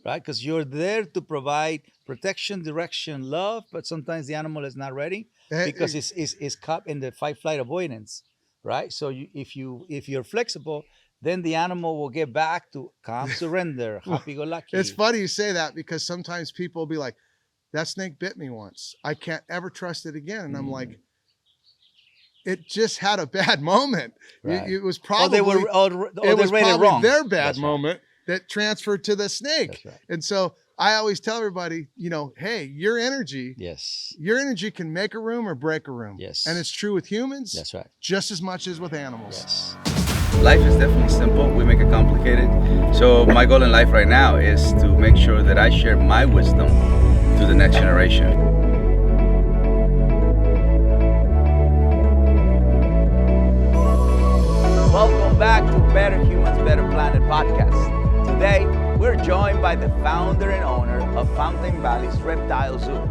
right? Because you're there to provide protection, direction, love, but sometimes the animal is not ready because it's caught in the fight, flight, avoidance, right? So if you're flexible, then the animal will get back to calm, surrender, Well, happy go it's lucky. funny you say that because sometimes people will be like, that snake bit me once. I can't ever trust it again. And I'm like, it just had a bad moment. Right. It was Or they probably were, or it they was rated probably wrong. their bad That's right. moment that transferred to the snake. That's right. And so I always tell everybody, hey, Yes. your energy can make a room or break a room. Yes. And it's true with humans. That's right. Just as much as with animals. Yes. Life is definitely simple. We make it complicated. So my goal in life right now is to make sure that I share my wisdom to the next generation. Welcome back to Better Humans, Better Planet podcast. Today, we're joined by the founder and owner of Fountain Valley's Reptile Zoo,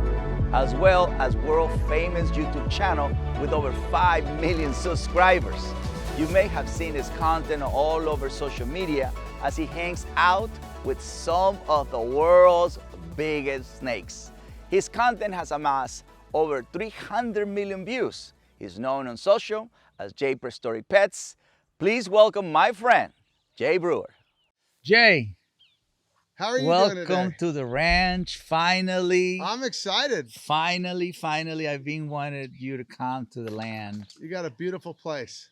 as well as world-famous YouTube channel with over 5 million subscribers. You may have seen his content all over social media as he hangs out with some of the world's biggest snakes. His content has amassed over 300 million views. He's known on social as Jay Prestory Pets. Please welcome my friend, Jay Brewer. Jay, how are you doing today? Welcome to the ranch, finally. I'm excited. Finally, I've been wanted you to come to the land. You got a beautiful place.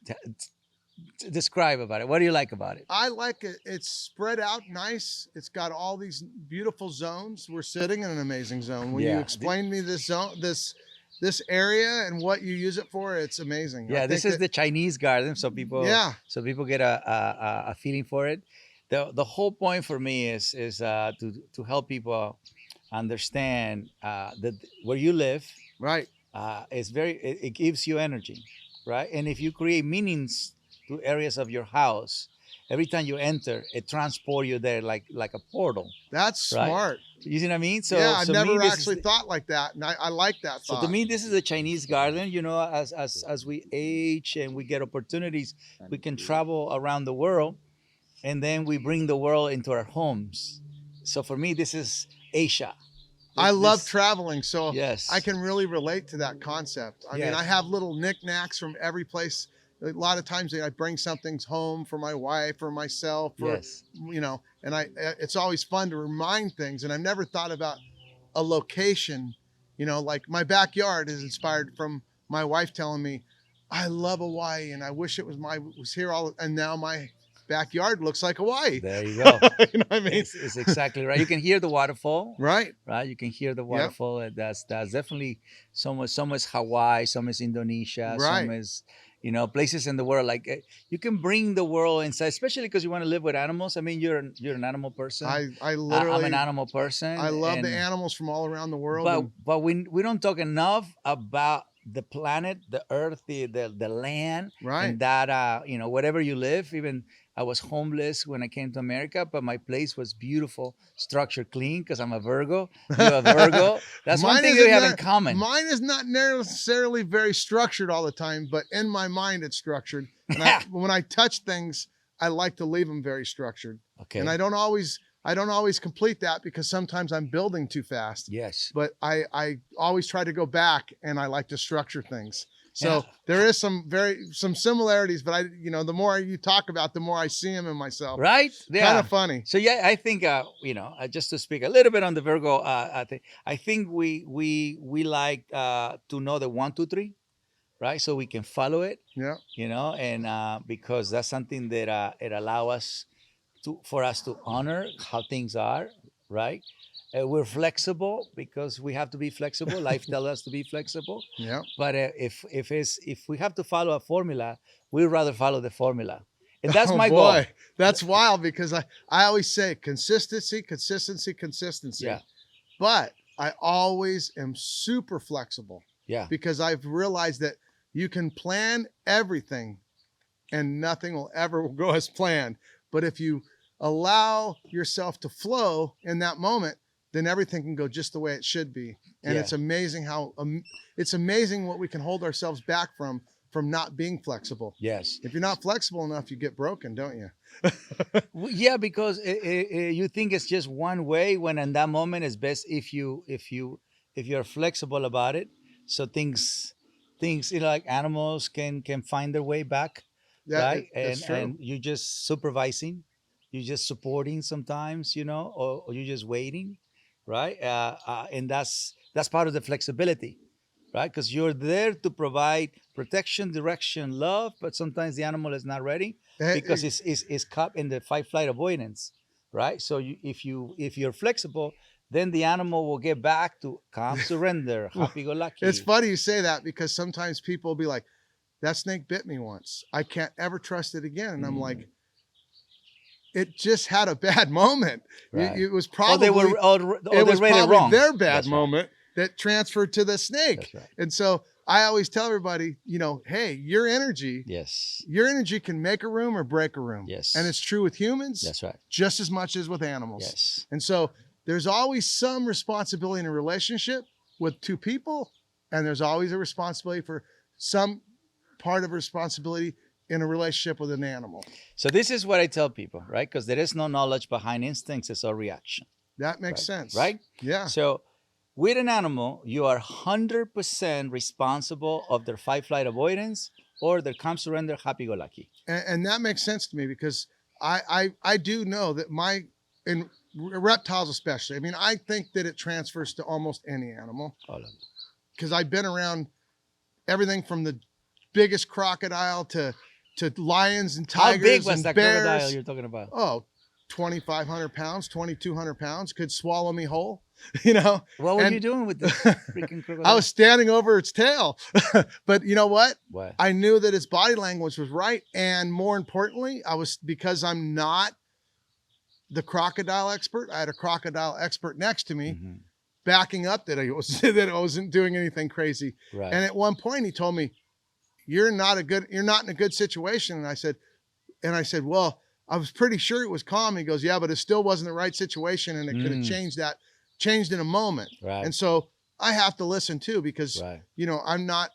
Describe about it. What do you like about it? I like it. It's spread out nice. It's got all these beautiful zones. We're sitting in an amazing zone. When you explained me this zone, this area and what you use it for, it's amazing. Yeah, this is the Chinese garden, so people get a feeling for it. The whole point for me is to help people understand that where you live, right, it gives you energy, right? And if you create meanings to areas of your house, every time you enter, it transports you there like a portal. That's right? Smart. You see what I mean? So yeah, I've never actually thought like that, and I like that thought. So to me, this is a Chinese garden. You know, as we age and we get opportunities, we can travel around the world, and then we bring the world into our homes. So for me, this is Asia. I love traveling, so yes. I can really relate to that concept. I mean, I have little knickknacks from every place. A lot of times I bring something home for my wife or myself, or, and it's always fun to remind things. And I've never thought about a location, like my backyard is inspired from my wife telling me, I love Hawaii and I wish it was here and now my backyard looks like Hawaii. There you go. You know what I mean? It's exactly right. You can hear the waterfall. Right. You can hear the waterfall. Yep. That's definitely some is Hawaii, some is Indonesia, some is places in the world. Like you can bring the world inside, especially because you want to live with animals. I mean, you're an animal person. I literally I'm an animal person. I love the animals from all around the world. But we don't talk enough about the planet, the earth, the land, right? And that wherever you live. Even I was homeless when I came to America, but my place was beautiful, structured, clean, because I'm a Virgo. You're a Virgo. That's one thing we have in common. Mine is not necessarily very structured all the time, but in my mind it's structured. And when I touch things, I like to leave them very structured. Okay. And I don't always complete that because sometimes I'm building too fast. Yes. But I always try to go back and I like to structure things. So there is some similarities, but the more you talk about, the more I see them in myself. Right? Yeah. Kind of funny. So I think just to speak a little bit on the Virgo, I think we like to know the 1, 2, 3, right? So we can follow it. Yeah. And because that's something that it allows us for us to honor how things are, right? We're flexible because we have to be flexible. Life tells us to be flexible. Yeah. But if we have to follow a formula, we'd rather follow the formula. And that's my goal. That's wild because I always say consistency. Yeah. But I always am super flexible. Yeah. Because I've realized that you can plan everything and nothing will ever go as planned. But if you allow yourself to flow in that moment, then everything can go just the way it should be. And it's amazing what we can hold ourselves back from not being flexible. Yes. If you're not flexible enough, you get broken, don't you? Yeah, because you think it's just one way when in that moment it's best if you're flexible about it. So things like animals can find their way back, right? That's And true. you just supervising, you just supporting sometimes, or you're just waiting, right? And that's part of the flexibility, right? Because you're there to provide protection, direction, love, but sometimes the animal is not ready Eh, because eh, it's caught in the fight flight avoidance, right? So if you're flexible, then the animal will get back to calm surrender, well, happy go it's lucky. funny you say that because sometimes people will be like, "That snake bit me once. I can't ever trust it again." And I'm like, "It just had a bad moment. Right. It was Or they probably were or it they was read it probably wrong. their bad That's right. moment that transferred to the snake." That's right. And so I always tell everybody, hey, Yes. your energy can make a room or break a room. Yes. And it's true with humans That's right. just as much as with animals. Yes. And so there's always some responsibility in a relationship with two people, and there's always a responsibility for some part of responsibility in a relationship with an animal. So this is what I tell people, right? Because there is no knowledge behind instincts; it's all reaction. That makes Right. sense. Right? Yeah. So with an animal, you are 100% responsible of their fight flight avoidance or their calm surrender, happy go lucky. And that makes sense to me because I do know that in reptiles especially, I mean, I think that it transfers to almost any animal All of it. because I've been around everything from the biggest crocodile to lions and How tigers big was and that bears. crocodile you're talking about? Oh, 2,500 pounds, 2,200 pounds, could swallow me whole, you know. What were And you doing with this freaking crocodile? I was standing over its tail. But you know what? What? I knew that its body language was right. And more importantly, because I'm not the crocodile expert, I had a crocodile expert next to me Mhm. backing up that that I wasn't doing anything crazy. Right. And at one point he told me, you're not in a good situation. And I said, well, I was pretty sure it was calm. He goes, yeah, but it still wasn't the right situation. And it could have changed in a moment. Right. And so I have to listen too, because, Right. I'm not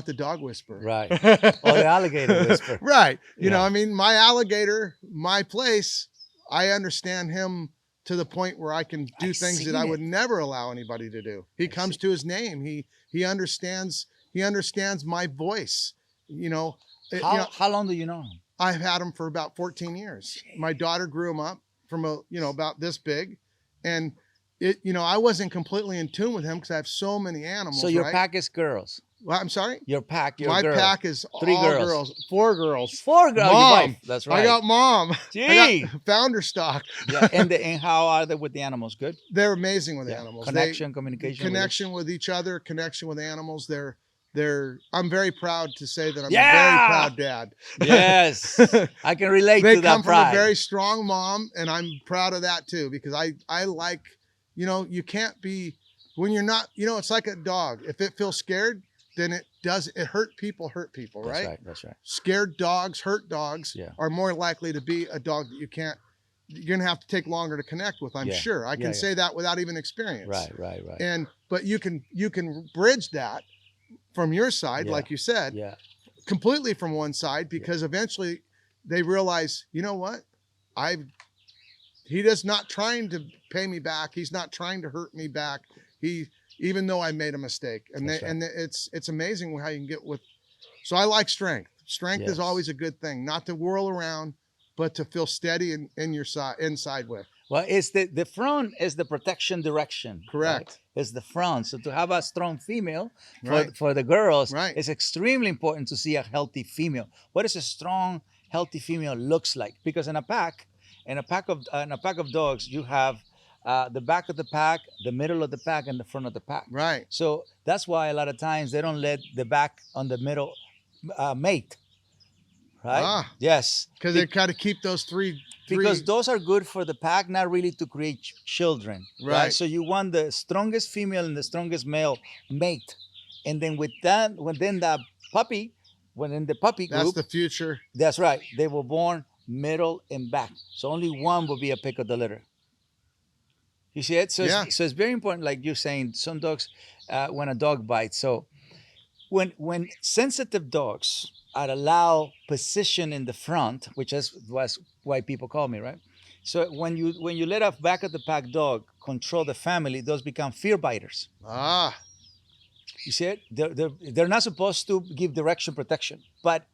the dog whisperer. Right. Or the alligator whisperer. Right. You know, Yeah. I mean, my alligator, my place, I understand him to the point where I can do things that I would never allow anybody to do. He comes to his name. He understands my voice. How long do you know him? I've had him for about 14 years. My daughter grew him up from about this big, and I wasn't completely in tune with him because I have so many animals. So your right? pack is girls. Well, I'm sorry. Your pack. My girl. pack is 3 all girls. 4 girls. 4 girls. Your Mom. wife. That's right. I got mom. Gee. I got founder stock. Yeah. And how are they with the animals? Good. They're amazing with Yeah. animals. Communication With each other, connection with animals. I'm very proud to say that I'm Yeah. a very proud dad. Yes. I can relate They to that come from pride. a very strong mom, and I'm proud of that too, because I like, you can't be, when you're not, it's like a dog. If it feels scared, then it hurt people, right? That's right. Scared dogs, hurt dogs Yeah. are more likely to be a dog that you're gonna have to take longer to connect with. I'm Yeah. sure. I can Yeah. say that without even experience. Right. But you can bridge that from your side, Yeah. like you said, Yeah. completely from one side, because eventually they realize, you know what? He does not trying to pay me back. He's not trying to hurt me back. Even though I made a mistake, and it's amazing how you can get with. So I like strength. Strength is Yes. always a good thing, not to whirl around, but to feel steady in your side, inside with. Well, it's the front is the protection direction. Correct. Right? It's the front. So to have a strong female Right. for the girls, Right. it's extremely important to see a healthy female. What does a strong, healthy female looks like? Because in a pack of dogs, you have the back of the pack, the middle of the pack, and the front of the pack. Right. So that's why a lot of times they don't let the back on the middle mate. Right? Ah. Yes. Because they got to keep those three. Because those are good for the pack, not really to create children. Right. So you want the strongest female and the strongest male mate. And then when the puppy group, That's the future. that's right. They were born middle and back. So only one will be a pick of the litter. You see it? So, Yeah. so it's very important, like you're saying, some dogs, when a dog bites. So when sensitive dogs at a loud position in the front, which was why people call me, right? So when you let a back of the pack dog control the family, those become fear biters. Ah, You see it? They're not supposed to give direction protection, but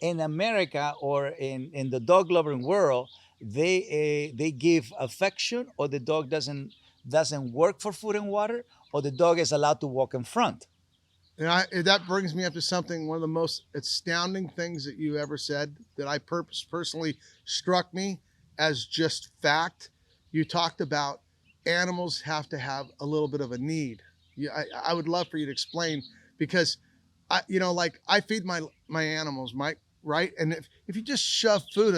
in America or in the dog loving world, they give affection, or the dog doesn't work for food and water, or the dog is allowed to walk in front. and that brings me up to something, one of the most astounding things that you ever said that I personally struck me as just fact. You talked about animals have to have a little bit of a need. I would love for you to explain, because like I feed my animals, right? And if you just shove food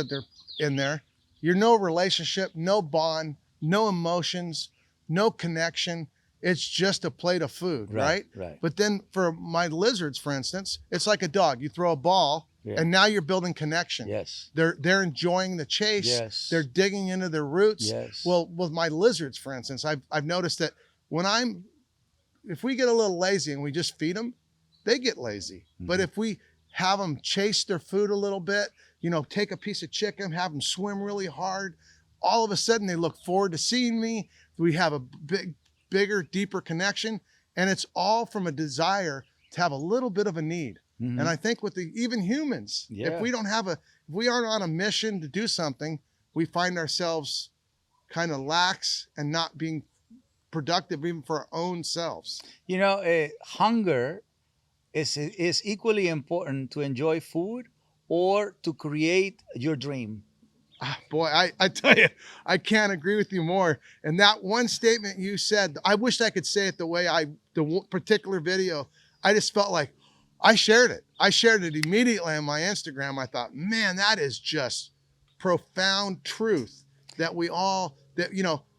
in there, you're no relationship, no bond, no emotions, no connection. It's just a plate of food, right? Right. But then for my lizards, for instance, it's like a dog. You throw a ball, and now you're building connection. Yes. They're enjoying the chase. Yes. They're digging into their roots. Yes. Well, with my lizards, for instance, I've noticed that if we get a little lazy and we just feed them, they get lazy. Mm-hmm. But if we have them chase their food a little bit, take a piece of chicken, have them swim really hard, all of a sudden they look forward to seeing me. We have a bigger, deeper connection, and it's all from a desire to have a little bit of a need. Mm-hmm. And I think with even humans, if we aren't on a mission to do something, we find ourselves kind of lax and not being productive even for our own selves. Hunger is equally important to enjoy food or to create your dream. Boy, I tell you, I can't agree with you more. And that one statement you said, I wish I could say it the way the particular video, I just felt like I shared it. I shared it immediately on my Instagram. I thought, man, that is just profound truth that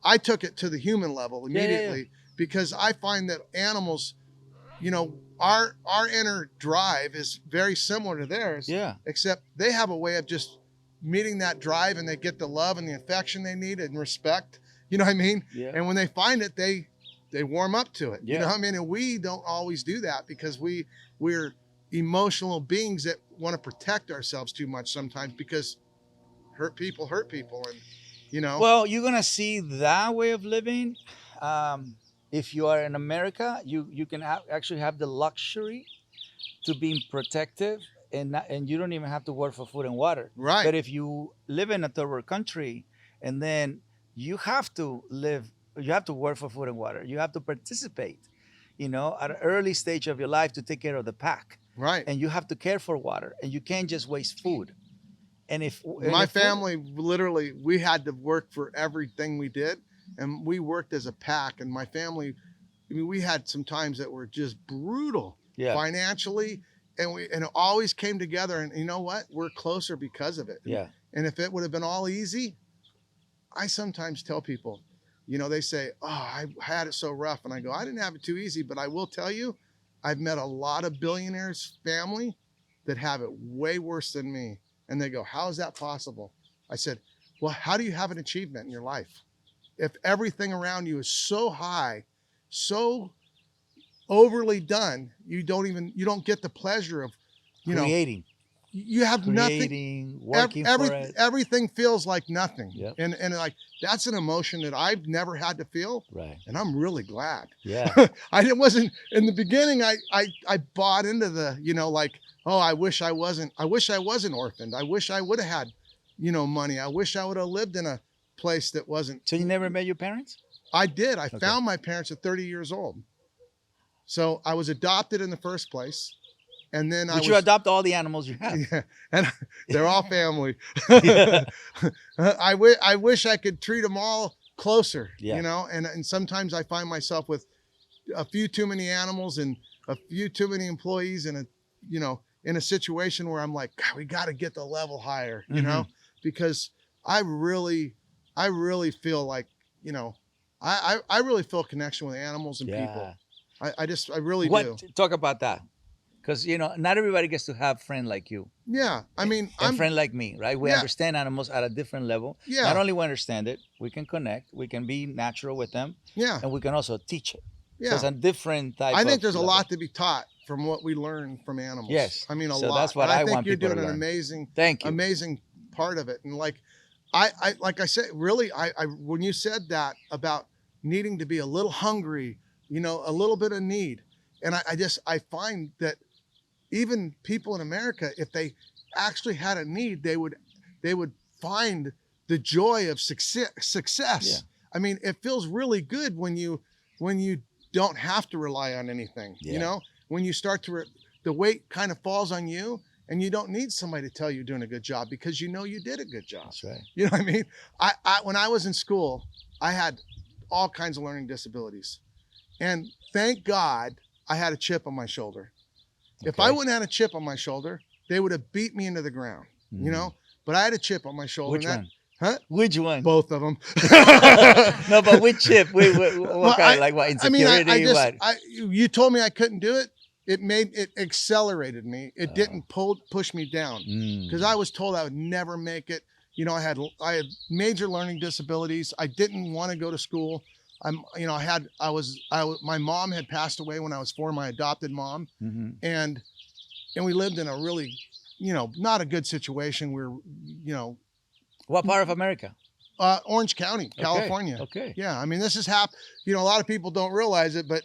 I took it to the human level immediately, because I find that animals, our inner drive is very similar to theirs. Yeah. Except they have a way of just meeting that drive, and they get the love and the affection they need and respect. You know what I mean? Yeah. And when they find it, they warm up to it. Yeah. You know what I mean? And we don't always do that because we're emotional beings that want to protect ourselves too much sometimes, because hurt people. And Well, you're gonna see that way of living. If you are in America, you can actually have the luxury to be protective, and you don't even have to work for food and water. Right. But if you live in a third world country, and then you have to work for food and water. You have to participate, at an early stage of your life to take care of the pack. Right. And you have to care for water, and you can't just waste food. And if my family, literally, we had to work for everything we did, and we worked as a pack. And my family, we had some times that were just brutal financially, and it always came together. And you know what? We're closer because of it. Yeah. And if it would have been all easy, I sometimes tell people, they say, "Oh, I had it so rough," and I go, "I didn't have it too easy," but I will tell you, I've met a lot of billionaires' family that have it way worse than me. And they go, "How is that possible?" I said, "Well, how do you have an achievement in your life if everything around you is so high, so overly done, you don't get the pleasure of, creating. You have nothing. Working for it. Everything feels like nothing. Yep. And like, that's an emotion that I've never had to feel. Right. And I'm really glad. Yeah. It wasn't in the beginning. I bought into the, oh, I wish I wasn't orphaned. I wish I would have had, money. I wish I would have lived in a place that wasn't. So you never met your parents? I did. I found my parents at 30 years old. So I was adopted in the first place. And then you adopt all the animals you have. Yeah, and they're all family. I wish I could treat them all closer, and sometimes I find myself with a few too many animals and a few too many employees in a situation where I'm like, God, we got to get the level higher, because I really feel like, I really feel a connection with animals and people. I really do. Talk about that. Because, not everybody gets to have a friend like you. Yeah. I mean, a friend like me, right? We understand animals at a different level. Yeah. Not only we understand it, we can connect, we can be natural with them. Yeah. And we can also teach it. Yeah. So it's a different type I think there's level. a lot to be taught from what we learn from animals. Yes. I mean, a So lot. that's what And I think want you're people to doing an learn. amazing, Thank you. amazing part of it. And like I said, really, I when you said that about needing to be a little hungry, a little bit of need, and I find that even people in America, if they actually had a need, they would find the joy of success. Yeah. I mean, it feels really good when you don't have to rely on anything. Yeah. When you start to the weight kind of falls on you, and you don't need somebody to tell you you're doing a good job because you did a good job. That's right. You know what I mean? I when I was in school, I had all kinds of learning disabilities, and thank God I had a chip on my shoulder. If I wouldn't have had a chip on my shoulder, they would have beat me into the ground. But I had a chip on my shoulder. Which one? Huh? Which one? Both of them. No, but which chip? What kind? Like what? Insecurity? What? You told me I couldn't do it. It accelerated me. It didn't push me down because I was told I would never make it. I had major learning disabilities. I didn't want to go to school. My mom had passed away when I was 4, my adopted mom, and we lived in a really, not a good situation. What part of America? Orange County, California. Okay. Yeah, I mean, this is a lot of people don't realize it, but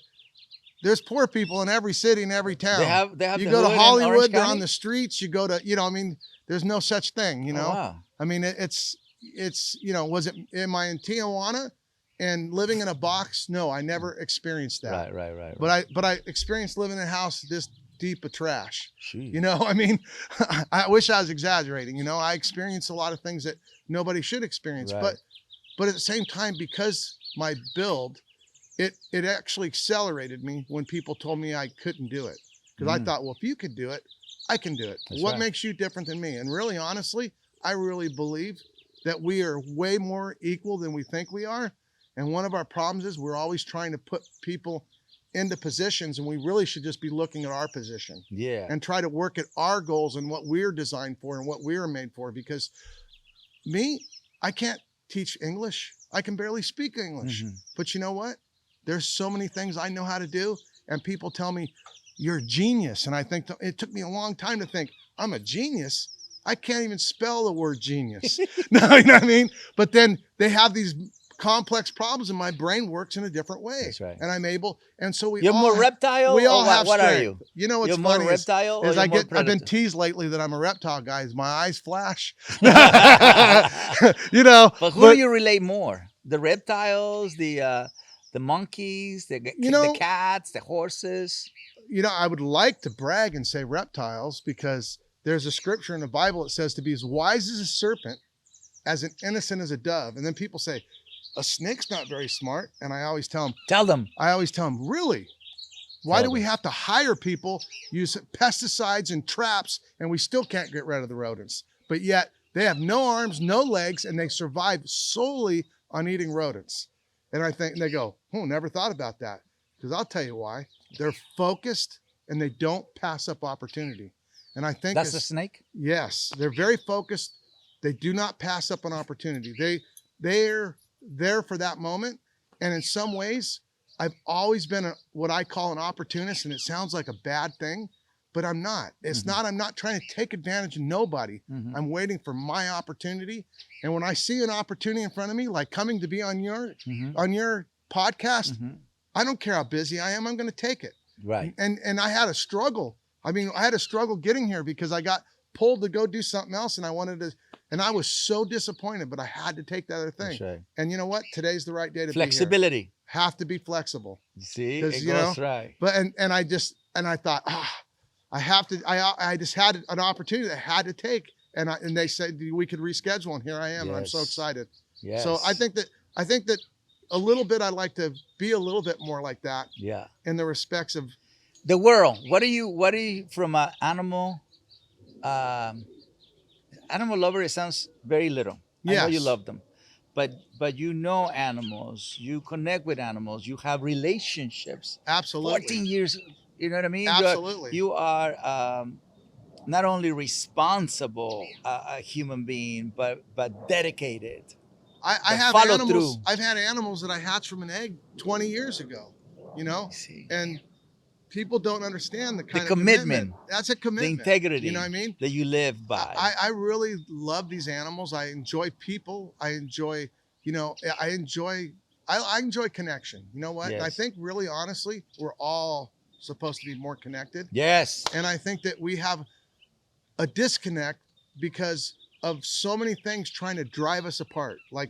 there's poor people in every city and every town. They have. You the go to hood in Hollywood, Orange they're County? on the streets. You go to, there's no such thing. Oh, wow. I mean, it's am I in Tijuana and living in a box? No, I never experienced that. Right. But I experienced living in a house this deep of trash. Jeez. I mean, I wish I was exaggerating. I experienced a lot of things that nobody should experience. Right. But at the same time, because my build, it actually accelerated me when people told me I couldn't do it. Because I thought, well, if you could do it, I can do it. That's what right. makes you different than me? And really, honestly, I really believe that we are way more equal than we think we are. And one of our problems is we're always trying to put people into positions, and we really should just be looking at our position. Yeah. And try to work at our goals and what we're designed for and what we're made for. Because I can't teach English. I can barely speak English. But you know what? There's so many things I know how to do, and people tell me, you're a genius. And I think it took me a long time to think, I'm a genius? I can't even spell the word genius. No, you know what I mean? But then they have these complex problems, and my brain works in a different way. That's right. And I'm able, and so You're more reptile? We all or have what are strength. you? You know what's You're more funny reptile or is you're I've more been predator? teased lately that I'm a reptile guy. As my eyes flash. But who do you relate more? The reptiles, the monkeys, the cats, the horses? I would like to brag and say reptiles, because there's a scripture in the Bible that says to be as wise as a serpent, as an innocent as a dove. And then people say, a snake's not very smart. And I always tell them, really? Why do we have to hire people, use pesticides and traps, and we still can't get rid of the rodents? But yet they have no arms, no legs, and they survive solely on eating rodents. And they go, never thought about that. Because I'll tell you why. They're focused and they don't pass up opportunity. And I think that's the snake? Yes. They're very focused. They do not pass up an opportunity. They're there for that moment. And in some ways, I've always been what I call an opportunist, and it sounds like a bad thing, but I'm not. It's not. I'm not trying to take advantage of nobody. I'm waiting for my opportunity. And when I see an opportunity in front of me, like coming to be on your podcast, I don't care how busy I am. I'm going to take it. Right. And I had a struggle. I had a struggle getting here because I got pulled to go do something else, and I wanted to. And I was so disappointed, but I had to take that other thing. Right. And you know what? Today's the right day to flexibility. Be here. Have to be flexible. See, it goes right. But and I thought, I have to. I just had an opportunity that I had to take, and they said we could reschedule, and here I am, and I'm so excited. Yes. So I think that a little bit, I'd like to be a little bit more like that. Yeah. In the respects of the world. What are you from an animal? Animal lover, it sounds very little. Yes. I know you love them, but animals, you connect with animals, you have relationships. Absolutely. 14 years, you know what I mean? Absolutely. You are not only responsible, a human being, but dedicated. I have animals. Through. I've had animals that I hatched from an egg 20 years ago, and people don't understand the kind of commitment. That's a commitment. The integrity. You know what I mean? That you live by. I really love these animals. I enjoy people. I enjoy, I enjoy connection. You know what? Yes. And I think really honestly, we're all supposed to be more connected. Yes. And I think that we have a disconnect because of so many things trying to drive us apart. Like,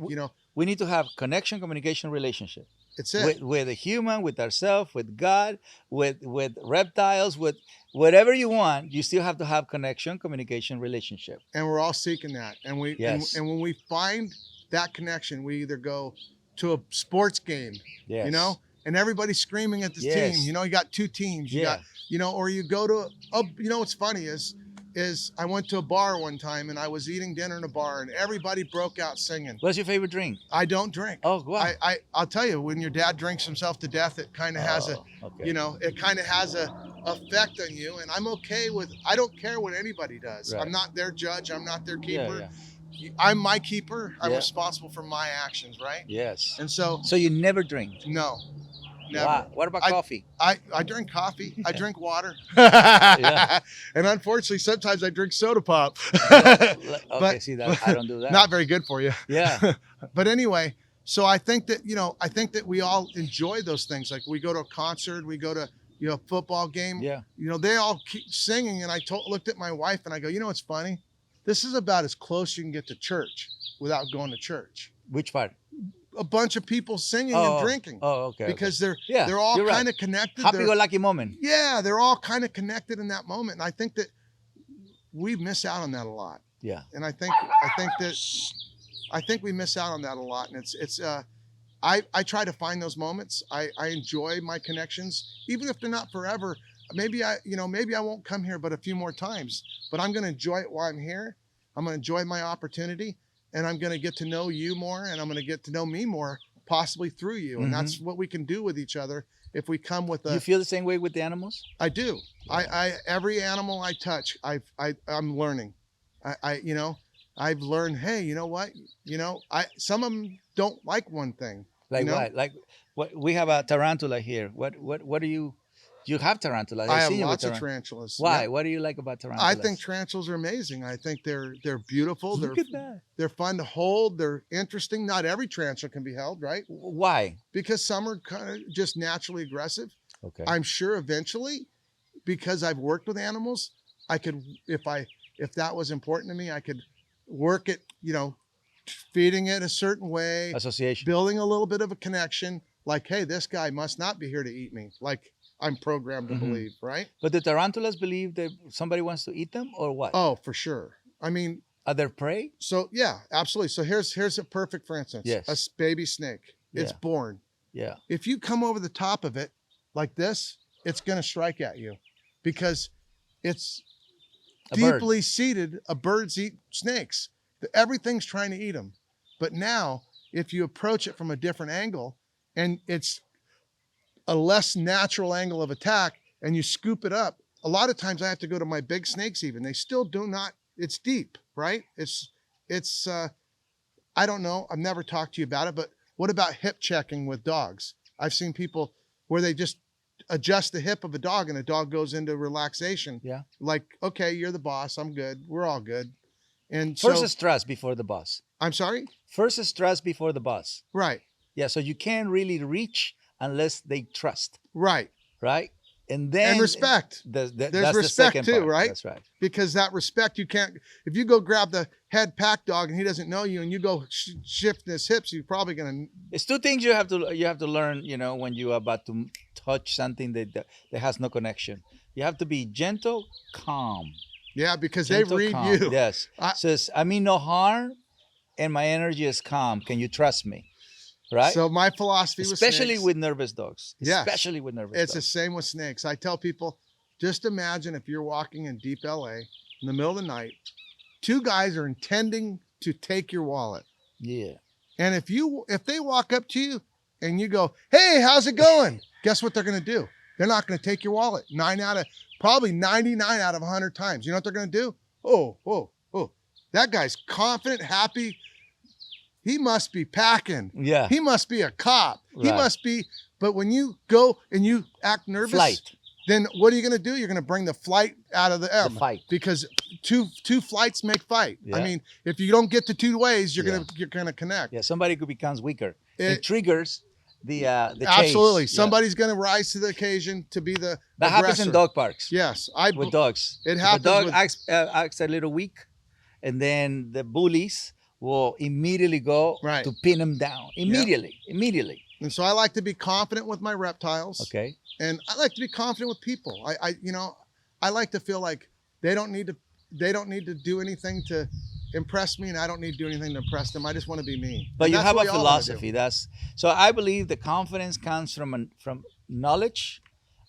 we need to have connection, communication, relationship. It's it. With a human, with ourselves, with God, with reptiles, with whatever you want, you still have to have connection, communication, relationship. And we're all seeking that. And and when we find that connection, we either go to a sports game, and everybody's screaming at this team. You got two teams. You got, or you go to what's funny is I went to a bar one time and I was eating dinner in a bar and everybody broke out singing. What's your favorite drink? I don't drink. Oh, wow. I'll tell you, when your dad drinks himself to death, it kind of has it kind of has a effect on you. And I'm okay with, I don't care what anybody does. Right. I'm not their judge. I'm not their keeper. Yeah. I'm my keeper. I'm responsible for my actions, right? Yes. And so you never drink? No. Never. Wow. What about coffee? I drink coffee. I drink water. Yeah. And unfortunately, sometimes I drink soda pop. Okay, see that I don't do that. Not very good for you. Yeah. But anyway, so I think that we all enjoy those things. Like we go to a concert, we go to a football game. Yeah. They all keep singing, and I looked at my wife and I go, it's funny. This is about as close you can get to church without going to church. Which part? A bunch of people singing and drinking. Oh, okay. Because they're all kind of connected. Happy-go-lucky moment. Yeah, they're all kind of connected in that moment, and I think that we miss out on that a lot. Yeah. And I think we miss out on that a lot, and it's I try to find those moments. I enjoy my connections, even if they're not forever. Maybe I won't come here but a few more times, but I'm going to enjoy it while I'm here. I'm going to enjoy my opportunity. And I'm going to get to know you more, and I'm going to get to know me more, possibly through you. And that's what we can do with each other if we come with a. You feel the same way with the animals? I do. I every animal I touch, I'm learning. I've learned. Hey, you know what? Some of them don't like one thing. Like what? Like what? We have a tarantula here. What do you? You have tarantulas. I have lots of tarantulas. Why? Yeah. What do you like about tarantulas? I think tarantulas are amazing. I think they're beautiful. Look at that. They're fun to hold. They're interesting. Not every tarantula can be held, right? Why? Because some are kind of just naturally aggressive. Okay. I'm sure eventually, because I've worked with animals, I could, if that was important to me, I could work it, feeding it a certain way. Association. Building a little bit of a connection. Like, hey, this guy must not be here to eat me. Like, I'm programmed to believe, right? But the tarantulas believe that somebody wants to eat them, or what? Oh, for sure. I mean, are they prey? So yeah, absolutely. So here's a perfect, for instance. Yes. A baby snake. It's born. Yeah. If you come over the top of it like this, it's going to strike at you because it's deeply seated. Birds eat snakes. Everything's trying to eat them. But now, if you approach it from a different angle, and it's a less natural angle of attack, and you scoop it up. A lot of times I have to go to my big snakes even. They still do not, it's deep, right? It's I don't know. I've never talked to you about it, but what about hip checking with dogs? I've seen people where they just adjust the hip of a dog and the dog goes into relaxation. Yeah. Like, okay, you're the boss. I'm good. We're all good. And first is trust before the boss. I'm sorry? First is trust before the boss. Right. Yeah. So you can't really reach unless they trust. Right. Right. And then respect. There's respect too, part. right? That's right. Because that respect, you can't, if you go grab the head pack dog and he doesn't know you and you go shift his hips, you're probably going to. It's two things you have to learn, when you're about to touch something that has no connection. You have to be gentle, calm. Yeah, because gentle, they read calm. you. Yes. Says, I mean no harm and my energy is calm. Can you trust me? Right. So my philosophy was especially with nervous dogs. Yeah. Especially with nervous dogs. It's the same with snakes. I tell people, just imagine if you're walking in deep LA in the middle of the night, two guys are intending to take your wallet. Yeah. And if they walk up to you and you go, hey, how's it going? Guess what they're going to do? They're not going to take your wallet. 99 out of 100 times. You know what they're going to do? Oh. That guy's confident, happy. He must be packing. Yeah. He must be a cop. Right. He must be. But when you go and you act nervous. Flight. then what are you going to do? You're going to bring the flight out of the air. The fight. Because two flights make fight. Yeah. I mean, if you don't get the two ways, you're gonna connect. Yeah, somebody becomes weaker. It triggers the absolutely. chase. Somebody's going to rise to the occasion to be the That aggressor. happens in dog parks. Yes, With dogs. It If happens a dog with- acts a little weak, and then the bullies will immediately go Right. to pin him down. Immediately. And so I like to be confident with my reptiles. Okay. And I like to be confident with people. I like to feel like they don't need to do anything to impress me, and I don't need to do anything to impress them. I just want to be me. But And you that's have what a we all wanna do. philosophy. So I believe the confidence comes from knowledge,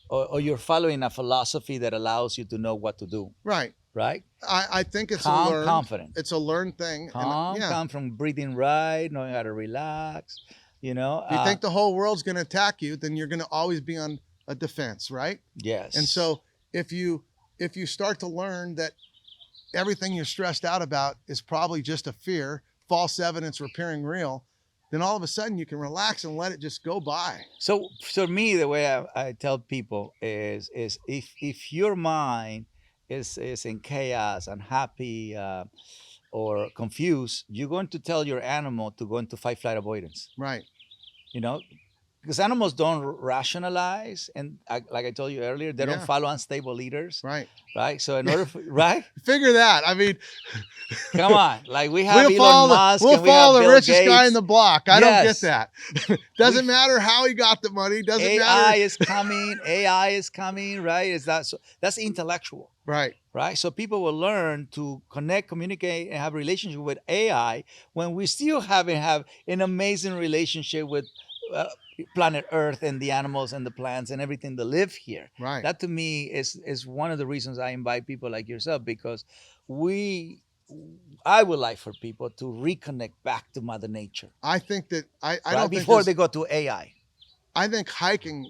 or you're following a philosophy that allows you to know what to do. Right. Right. I think it's Calm, a learned, confident. It's a learned thing. And, Calm from breathing right, knowing how to relax. You know. If you think the whole world's going to attack you, then you're going to always be on a defense, right? Yes. And so if you start to learn that everything you're stressed out about is probably just a fear, false evidence appearing real, then all of a sudden you can relax and let it just go by. So for me, the way I tell people is if your mind is in chaos, unhappy, or confused, you're going to tell your animal to go into fight, flight, avoidance. Right. You know, because animals don't rationalize, and like I told you earlier, they don't follow unstable leaders. Right. Right. So in order for, right. Figure that. I mean, Come on, like we have we'll Elon Musk. we'll and we follow have the Bill richest Gates. guy in the block. I don't get Yes. that. Doesn't matter how he got the money. Doesn't AI matter. is coming. AI is coming. Right? Is that so? That's intellectual. Right. Right? So people will learn to connect, communicate, and have a relationship with AI when we still have an amazing relationship with planet Earth and the animals and the plants and everything that live here. Right. That to me is one of the reasons I invite people like yourself, because I would like for people to reconnect back to Mother Nature. I think that I Right? don't Before think they go to AI. I think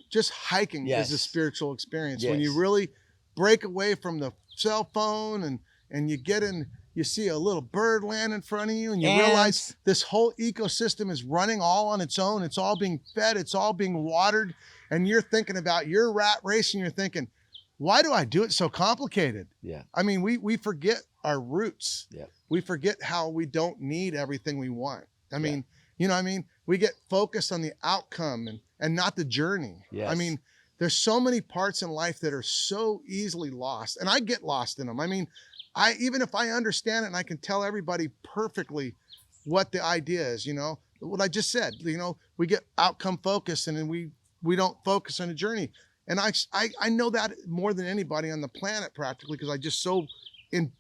just hiking Yes. is a spiritual experience. When Yes. you really break away from the cell phone and you get in, you see a little bird land in front of you, and you realize this whole ecosystem is running all on its own. It's all being fed, it's all being watered, and you're thinking about your rat race, and you're thinking, why do I do it so complicated? Yeah. I mean, we forget our roots. Yeah. We forget how we don't need everything we want. I mean, you know what I mean? We get focused on the outcome and not the journey. Yes. I mean, there's so many parts in life that are so easily lost, and I get lost in them. I mean, even if I understand it and I can tell everybody perfectly what the idea is, what I just said, we get outcome focused, and then we don't focus on the journey. And I know that more than anybody on the planet practically, because I just so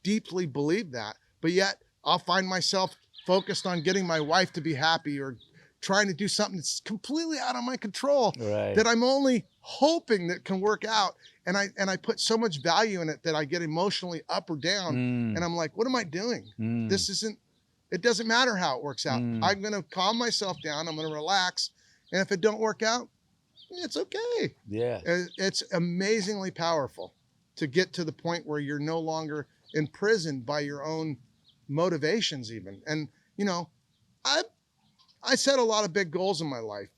deeply believe that. But yet I'll find myself focused on getting my wife to be happy, or trying to do something that's completely out of my control, Right. that I'm only hoping that can work out. And I put so much value in it that I get emotionally up or down. And I'm like, what am I doing? It doesn't matter how it works out. I'm going to calm myself down. I'm going to relax. And if it don't work out, it's okay. Yeah. It's amazingly powerful to get to the point where you're no longer imprisoned by your own motivations even. And, I set a lot of big goals in my life.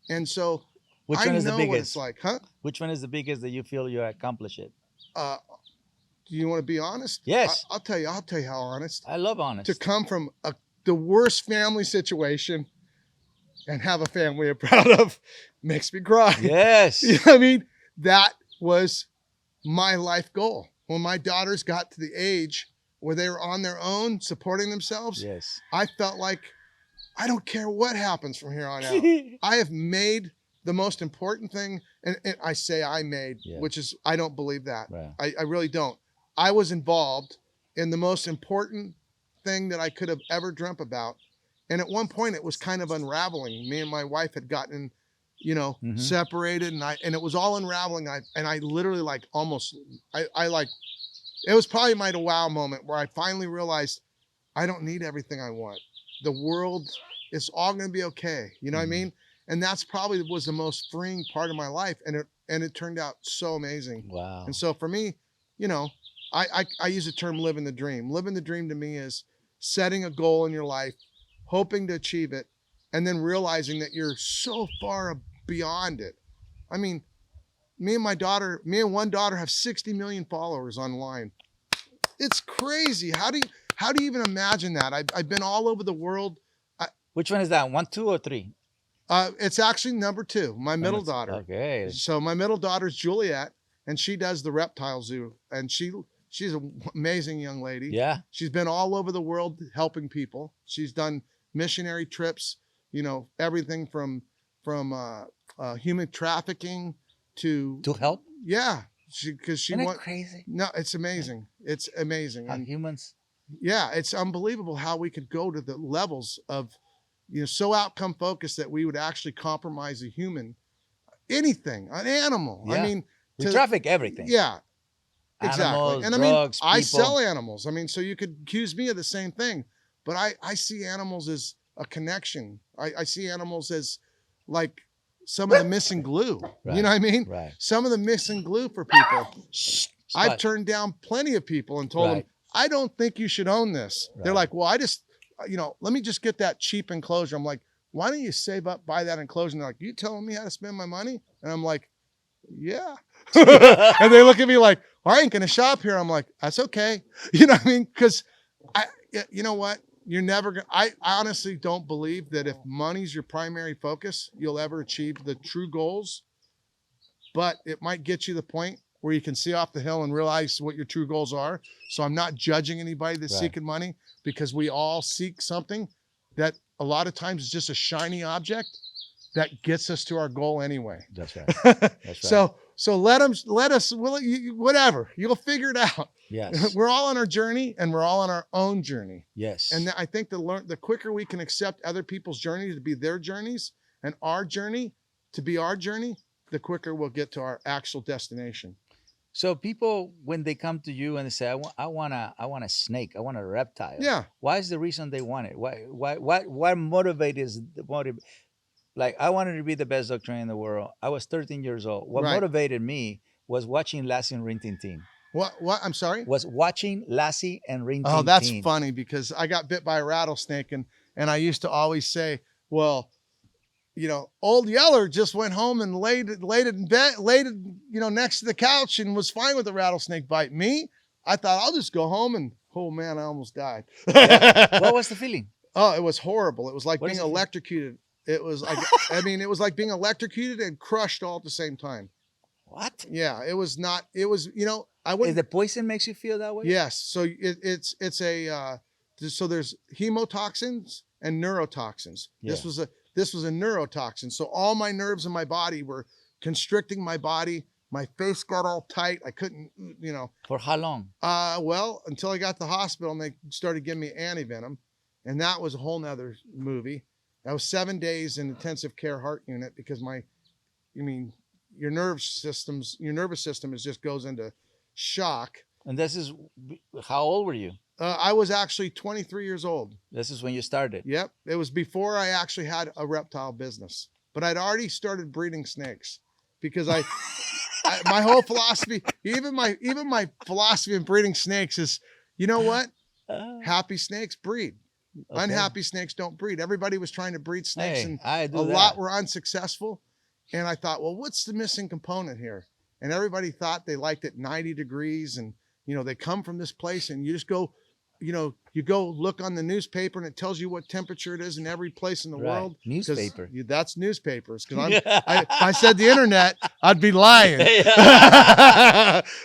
And so Which I one is know the what biggest? it's like, huh? Which one is the biggest that you feel you accomplish it? Do you want to be honest? Yes. I'll tell you how honest. I love honest. To come from the worst family situation and have a family I'm proud of makes me cry. Yes. You know what I mean? That was my life goal. When my daughters got to the age where they were on their own, supporting themselves, Yes. I felt like, I don't care what happens from here on out. I have made the most important thing, and I say I made, which is, I don't believe that. Right. I really don't. I was involved in the most important thing that I could have ever dreamt about. And at one point it was kind of unraveling. Me and my wife had gotten, separated, and it was all unraveling. I literally it was probably my wow moment where I finally realized I don't need everything I want. The world is all going to be okay. You know what I mean? And that's probably was the most freeing part of my life. And it turned out so amazing. Wow. And so for me, I use the term living the dream. Living the dream to me is setting a goal in your life, hoping to achieve it, and then realizing that you're so far beyond it. I mean, me and one daughter have 60 million followers online. It's crazy. How do you even imagine that? I've been all over the world. Which one is that? 1, 2, or 3? It's actually number 2, my middle daughter. Okay. So my middle daughter's Juliet, and she does the Reptile Zoo, and she's an amazing young lady. Yeah. She's been all over the world helping people. She's done missionary trips, everything from human trafficking to help. Yeah, because she Isn't wants. that crazy? No, it's amazing. It's amazing. How humans. Yeah, it's unbelievable how we could go to the levels of, so outcome focused that we would actually compromise a human, anything, an animal. Yeah. I mean, We traffic everything. Yeah, exactly. Animals, And drugs, I people. sell animals. I mean, so you could accuse me of the same thing, but I see animals as a connection. I see animals as like some of the missing glue. Right. You know what I mean? Right. Some of the missing glue for people. I've Spot. turned down plenty of people and told them, Right. I don't think you should own this. They're Right. like, well, I just, let me just get that cheap enclosure. I'm like, why don't you save up, buy that enclosure? And they're like, you telling me how to spend my money? And I'm like, yeah. And they look at me like, I ain't going to shop here. I'm like, that's okay. You know what I mean? Because you know what? You're never going to, I honestly don't believe that if money's your primary focus, you'll ever achieve the true goals. But it might get you to the point where you can see off the hill and realize what your true goals are. So I'm not judging anybody that's Right. seeking money, because we all seek something that a lot of times is just a shiny object that gets us to our goal anyway. That's right. That's right. So let us, whatever, you'll figure it out. Yes. We're all on our journey, and we're all on our own journey. Yes. And I think the quicker we can accept other people's journeys to be their journeys and our journey to be our journey, the quicker we'll get to our actual destination. So people, when they come to you and they say, I want a snake, I want a reptile. Yeah. Why is the reason they want it? What motivates the motive? Like, I wanted to be the best doctor in the world. I was 13 years old. What Right. motivated me was watching Lassie and Rin Tin Tin. What? I'm sorry? Was watching Lassie and Rin Tin Tin. Oh, that's funny, because I got bit by a rattlesnake, and I used to always say, well, old Yeller just went home and laid it in bed, next to the couch, and was fine with the rattlesnake bite. Me, I thought I'll just go home, and oh man, I almost died. Yeah. What was the feeling? Oh, it was horrible. It was like What being is it? electrocuted. It was like, it was like being electrocuted and crushed all at the same time. What? Yeah, it was not. It was, I Is wouldn't. the poison makes you feel that way? Yes. So it's a so there's hemotoxins and neurotoxins. Yeah. This was a neurotoxin. So all my nerves in my body were constricting my body. My face got all tight. I couldn't, For how long? well, until I got to the hospital and they started giving me antivenom, and that was a whole nother movie. I was 7 days in intensive care heart unit because your nervous system just goes into shock. And this is, how old were you? I was actually 23 years old. This is when you started. Yep. It was before I actually had a reptile business, but I'd already started breeding snakes, because my whole philosophy, even my philosophy in breeding snakes is, you know what? Happy snakes breed. Okay. Unhappy snakes don't breed. Everybody was trying to breed snakes, and a lot were unsuccessful. And I thought, well, what's the missing component here? And everybody thought they liked it 90 degrees, and they come from this place, and you just go, you go look on the newspaper, and it tells you what temperature it is in every place in the world. Newspaper. That's newspapers. Because if I said the internet, I'd be lying.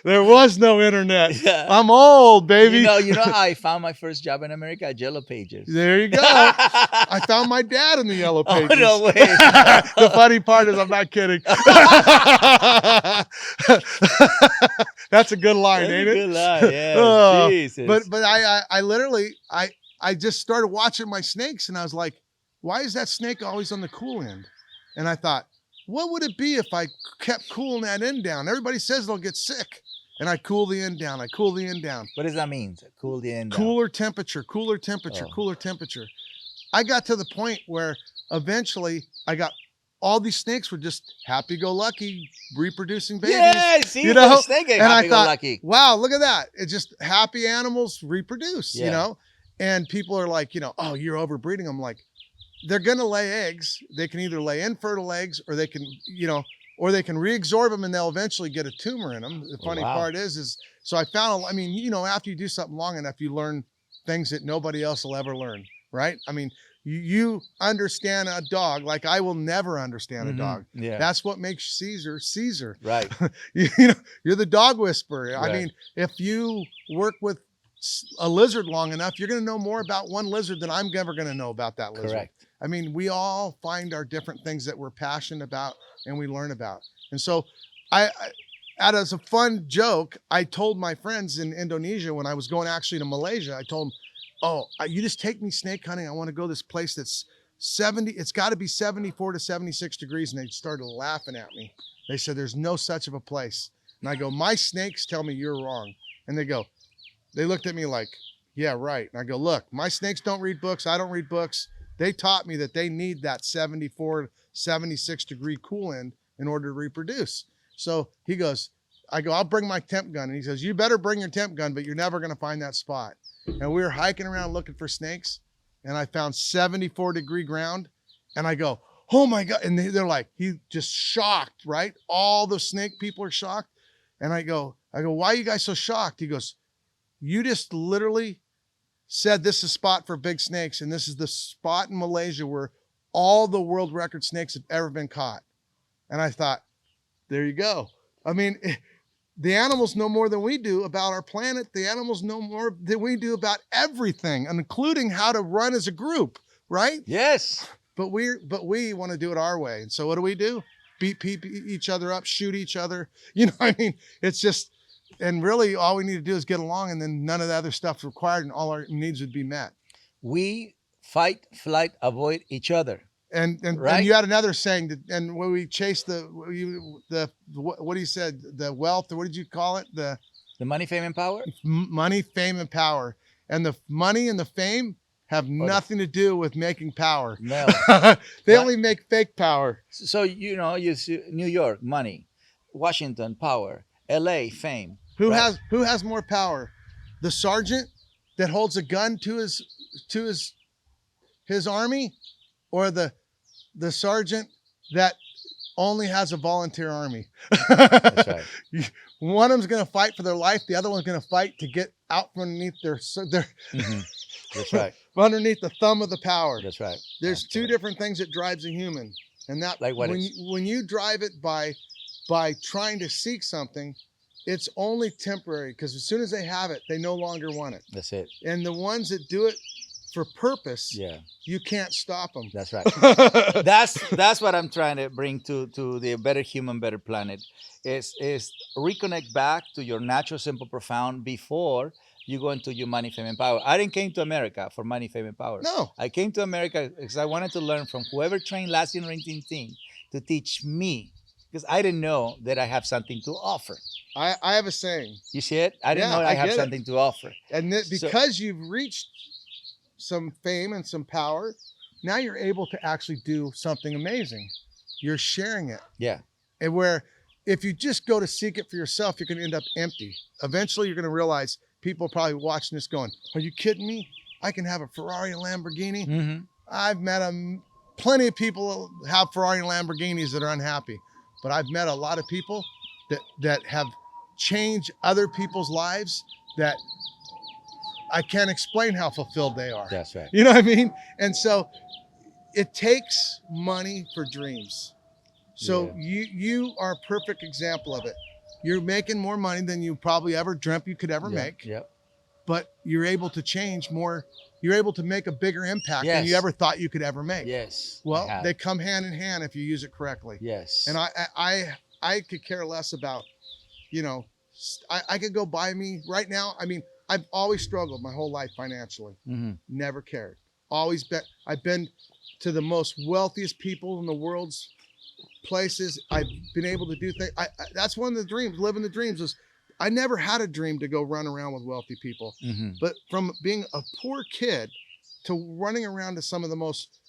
There was no internet. Yeah. I'm old, baby. You know how I found my first job in America? Yellow Pages. There you go. I found my dad in the Yellow Pages. Oh, no way. The funny part is, I'm not kidding. That's a good line, ain't it? Good line, yeah. Jesus. But I literally, I just started watching my snakes, and I was like, why is that snake always on the cool end? And I thought, what would it be if I kept cooling that end down? Everybody says they'll get sick. And I cool the end down. I cool the end down. What does that mean? Cool the end down. Cooler temperature, cooler temperature, cooler temperature. I got to the point where eventually all these snakes were just happy-go-lucky, reproducing babies. Yeah, see, and I thought, lucky. wow, look at that. It's just happy animals reproduce, and people are like, oh, you're overbreeding. I'm like, they're going to lay eggs. They can either lay infertile eggs, or they can, or they can reabsorb them and they'll eventually get a tumor in them. The funny part is so I found, I mean, you know, after you do something long enough, you learn things that nobody else will ever learn, right? I mean, you understand a dog like I will never understand a dog. Yeah. That's what makes Cesar Cesar. Right. You know, you're the dog whisperer. Right. I mean, if you work with a lizard long enough, you're going to know more about one lizard than I'm ever going to know about that lizard. Correct. I mean, we all find our different things that we're passionate about and we learn about. And so as a fun joke, I told my friends in Indonesia when I was going actually to Malaysia, I told them, oh, you just take me snake hunting. I want to go to this place that's 70, it's got to be 74 to 76 degrees. And they started laughing at me. They said, there's no such of a place. And I go, my snakes tell me you're wrong. And they looked at me like, yeah, right. And I go, look, my snakes don't read books. I don't read books. They taught me that they need that 74, 76 degree cool end in order to reproduce. So I go, I'll bring my temp gun. And he says, you better bring your temp gun, but you're never going to find that spot. And we were hiking around looking for snakes, and I found 74 degree ground. And I go, oh my God. And they're like, he just shocked, right? All the snake people are shocked. And I go, why are you guys so shocked? He goes, you just literally said this is a spot for big snakes. And this is the spot in Malaysia where all the world record snakes have ever been caught. And I thought, there you go. I mean, the animals know more than we do about our planet. The animals know more than we do about everything, including how to run as a group, right? Yes. But we want to do it our way. And so what do? Beat each other up, shoot each other. You know, I mean, it's just, and really all we need to do is get along, and then none of the other stuff's required and all our needs would be met. We fight, flight, avoid each other. And right? And you had another saying that, and when we chase what you said, the wealth, or what did you call it? The money, fame, and power? Money, fame, and power. And the money and the fame have nothing to do with making power. No. They only make fake power. So, you know, you see New York, money. Washington, power. LA, fame. Who has more power? The sergeant that holds a gun to his army, or the sergeant that only has a volunteer army? That's right. One of them's going to fight for their life. The other one's going to fight to get out from underneath their That's right. underneath the thumb of the power. That's right. There's two different things that drives a human. And that, like when you drive it by trying to seek something, it's only temporary, because as soon as they have it, they no longer want it. That's it. And the ones that do it for purpose, yeah, you can't stop them. That's right. That's what I'm trying to bring to the better human, better planet, is reconnect back to your natural, simple, profound before you go into your money, fame, and power. I didn't came to America for money, fame, and power. No. I came to America because I wanted to learn from whoever trained last in Ring Team to teach me, because I didn't know that I have something to offer. I have a saying. You see it? I didn't know I have something to offer. And because you've reached some fame and some power, now you're able to actually do something amazing. You're sharing it. Yeah. And where if you just go to seek it for yourself, you're going to end up empty. Eventually, you're going to realize people are probably watching this going, are you kidding me? I can have a Ferrari, a Lamborghini. Mm-hmm. I've met plenty of people have Ferrari and Lamborghinis that are unhappy. But I've met a lot of people that have changed other people's lives that I can't explain how fulfilled they are. That's right. You know what I mean? And so it takes money for dreams. So you are a perfect example of it. You're making more money than you probably ever dreamt you could ever make. Yep. But you're able to change more. You're able to make a bigger impact than you ever thought you could ever make. Yes. Well, they come hand in hand if you use it correctly. Yes. And I could care less about, you know, I could go buy me right now. I mean, I've always struggled my whole life financially. Mm-hmm. Never cared. Always I've been to the most wealthiest people in the world's places. I've been able to do things. That's one of the dreams. Living the dreams is I never had a dream to go run around with wealthy people. Mm-hmm. But from being a poor kid to running around to some of the most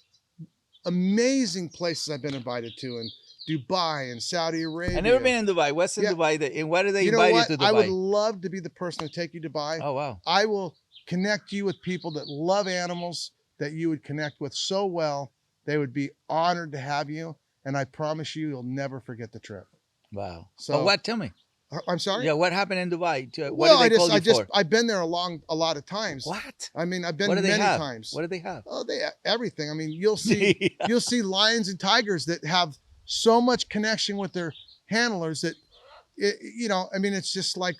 amazing places I've been invited to, in Dubai and Saudi Arabia. I've never been in Dubai. What's in Dubai? And why do they invite you to Dubai? I would love to be the person to take you to Dubai. Oh, wow. I will connect you with people that love animals that you would connect with so well. They would be honored to have you. and I promise you, you'll never forget the trip. Wow. So But what? Tell me. I'm sorry. Yeah, what happened in Dubai? What Well, did they call you for? I've been there a lot of times. What? I mean, I've been What do they many have? times. What do they have? Oh, everything. I mean, you'll see Yeah. you'll see lions and tigers that have so much connection with their handlers that I mean, it's just like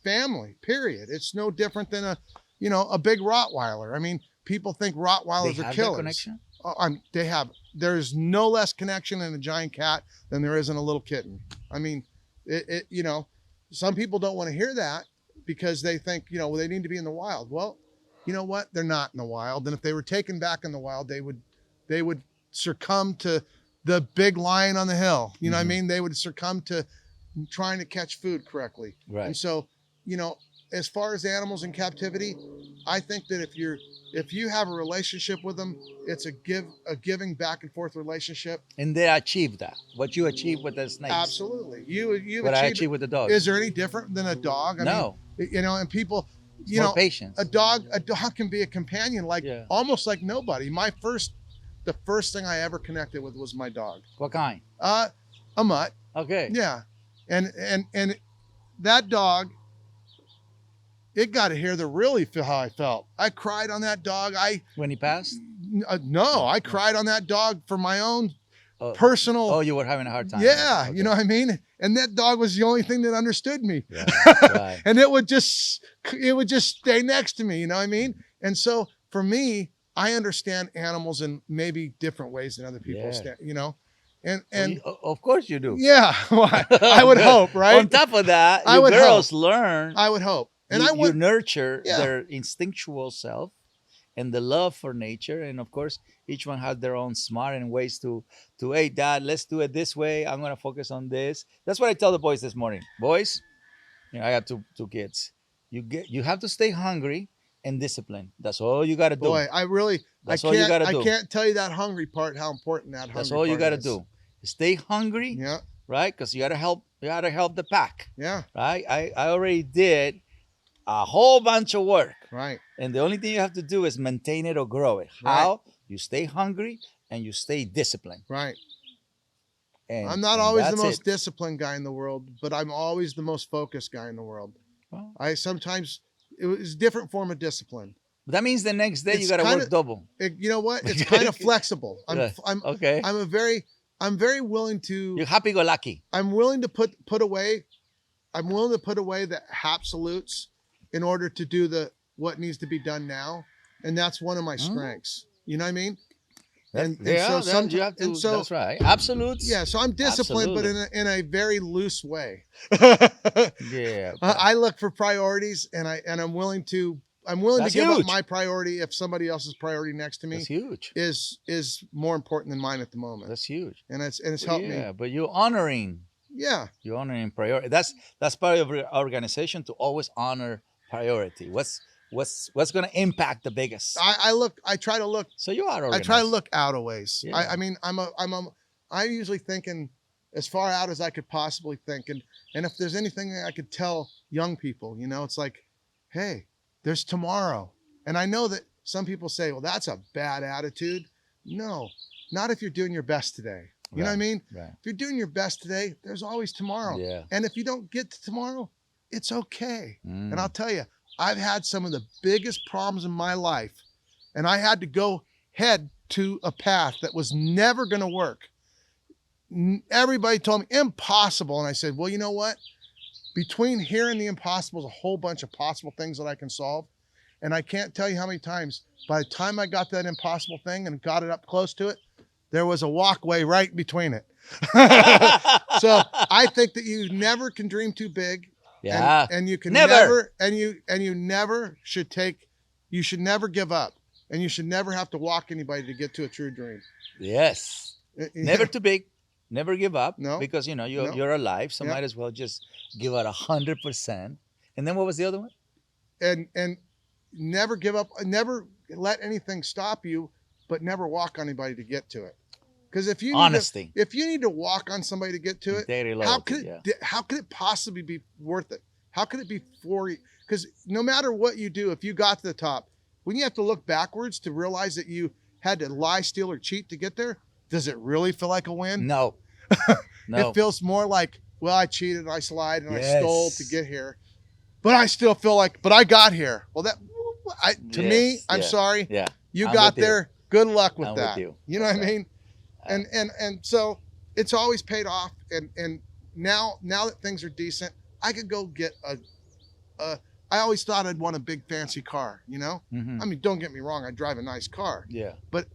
family. Period. It's no different than a big Rottweiler. I mean, people think Rottweilers They are have that killers. connection? There's no less connection in a giant cat than there is in a little kitten. I mean, some people don't want to hear that because they think, well, they need to be in the wild. Well, you know what? They're not in the wild. And if they were taken back in the wild, they would succumb to the big lion on the hill. You know what I mean? They would succumb to trying to catch food correctly. Right. And so, as far as animals in captivity, I think that if you have a relationship with them, it's a giving back and forth relationship. And they achieve that. What you achieve with the snakes. Absolutely. You What I achieve with the dogs. Is there any different than a dog? No. mean, and people, More patience. a dog can be a companion, almost like nobody. The first thing I ever connected with was my dog. What kind? A mutt. Okay. Yeah. And that dog, it got to hear really feel how I felt. I cried on that dog. When he passed? No, I cried on that dog for my own personal. Oh, you were having a hard time. Yeah. Okay. You know what I mean? And that dog was the only thing that understood me. Yeah, right. And it would just stay next to me. You know what I mean? And so for me, I understand animals in maybe different ways than other people understand, And of course you do. yeah, well, I would hope, right? On top of that, I you would girls learn. I would hope. And you nurture their instinctual self and the love for nature. And of course, each one has their own smart and ways to, hey, Dad, let's do it this way. I'm going to focus on this. That's what I tell the boys this morning. Boys, I have two kids. You have to stay hungry and disciplined. That's all you got to do. Boy, That's all you got to do. I can't tell you that hungry part, how important that hungry part is. That's all you got to do. Stay hungry. Yeah. Right? Because you got to help the pack. Yeah. Right? I already did a whole bunch of work. Right. And the only thing you have to do is maintain it or grow it. How? You stay hungry and you stay disciplined. Right. And I'm not always the most it. disciplined guy in the world, but I'm always the most focused guy in the world. Well, It was a different form of discipline. but that means the next day It's you got to work double. You know what? It's kind of flexible. Okay. I'm very willing to. You're happy-go-lucky. I'm willing to put away the absolutes in order to do what needs to be done now, and that's one of my strengths. You know what I mean? That's right. Absolutes. Yeah, so I'm disciplined, but in a very loose way. Yeah. I look for priorities, and I'm willing to give up my priority if somebody else's priority next to me That's huge. is more important than mine at the moment. That's huge. And it's helped me. Yeah, but you're honoring. Yeah. You're honoring priority. That's part of your organization, to always honor priority. What's going to impact the biggest? I try to look. So you are organized. I try to look out a ways. Yeah. I mean, I'm usually thinking as far out as I could possibly think. And if there's anything that I could tell young people, it's like, hey, there's tomorrow. And I know that some people say, well, that's a bad attitude. No, not if you're doing your best today. You know what I mean? Right. If you're doing your best today, there's always tomorrow. Yeah. And if you don't get to tomorrow, it's okay. Mm. And I'll tell you, I've had some of the biggest problems in my life, and I had to go head to a path that was never going to work. Everybody told me impossible. And I said, well, you know what? Between here and the impossible is a whole bunch of possible things that I can solve. And I can't tell you how many times, by the time I got that impossible thing and got it up close to it, there was a walkway right between it. So I think that you never can dream too big. Yeah. And you can Never. you should never give up. And you should never have to walk anybody to get to a true dream. Yes. Never too big. Never give up. No. Because you're alive, so might as well just give out 100%. And then what was the other one? And never give up. Never let anything stop you, but never walk on anybody to get to it. Because if you need to walk on somebody to get to it, how could it possibly be worth it? How could it be for you? Because no matter what you do, if you got to the top, when you have to look backwards to realize that you had to lie, steal, or cheat to get there, does it really feel like a win? No. No. It feels more like, well, I cheated, I lied, and I Yes. stole to get here. But I still feel like, but I got here. Well, to me, Yes, I'm yeah, sorry. Yeah. You I'm got with you. there. Good luck with I'm that. with you. You know That's what I right. mean? And so it's always paid off. And now that things are decent, I could go get I always thought I'd want a big fancy car, you know? Mhm. I mean, don't get me wrong, I drive a nice car, Yeah. but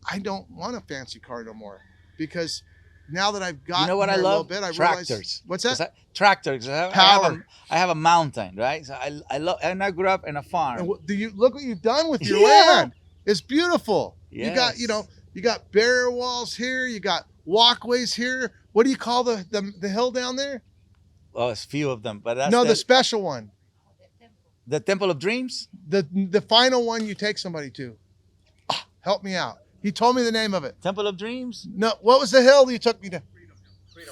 I don't want a fancy car no more because now that I've gotten You know what I here a little love? bit, I Tractors. realize what's that? Tractors. Power. I have a mountain, right? So I love, and I grew up in a farm. And do you look what you've done with your Yeah. land? It's beautiful. You got, Yes. you got barrier walls here. You got walkways here. What do you call the hill down there? Oh, it's few of them, but that's No, the special one. the Temple of Dreams. The final one you take somebody to. Help me out. He told me the name of it. Temple of Dreams. No, what was the hill you took me to?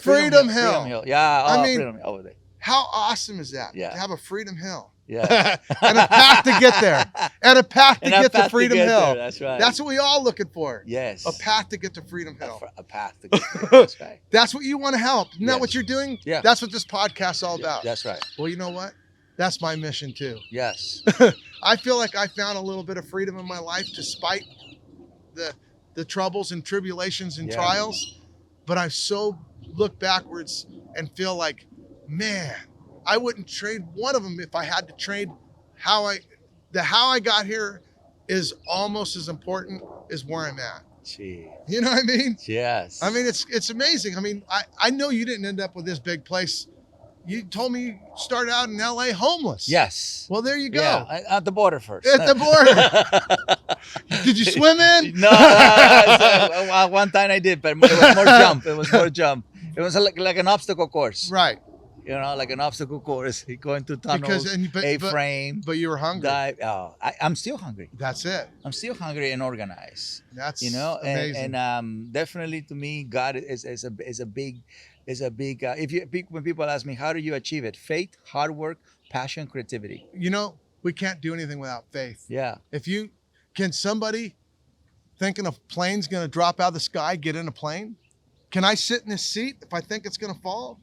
Freedom Hill. Freedom Hill. Yeah. I Oh, mean- Freedom Hill over there. How awesome is that? Yeah. To have a Freedom Hill. Yeah. And a path to get there. And a path to And a get path to Freedom get Hill. there, that's right. That's what we all looking for. Yes. A path to get to Freedom Hill. A path to get there. That's right. That's what you want to help. Isn't that Yes. what you're doing? Yeah. That's what this podcast's all about. That's right. Well, you know what? That's my mission too. Yes. I feel like I found a little bit of freedom in my life despite the troubles and tribulations and Yeah. trials. But I so look backwards and feel like, man, I wouldn't trade one of them if I had to trade how I got here is almost as important as where I'm at. Gee. You know what I mean? Yes. I mean, it's amazing. I mean, I know you didn't end up with this big place. You told me you started out in LA homeless. Yes. Well, there you go. Yeah, at the border first. At the border. Did you swim in? No, one time I did, but it was more jump. It was more jump. It was like an obstacle course. Right. You know, like an obstacle course. Going through tunnels, A-frame, But you were hungry. dive. Oh, I'm still hungry. That's it. I'm still hungry and organized. That's And amazing. definitely to me, God is a big. When people ask me, how do you achieve it? Faith, hard work, passion, creativity. You know, we can't do anything without faith. Yeah. Can somebody thinking a plane's going to drop out of the sky get in a plane? Can I sit in this seat if I think it's going to fall?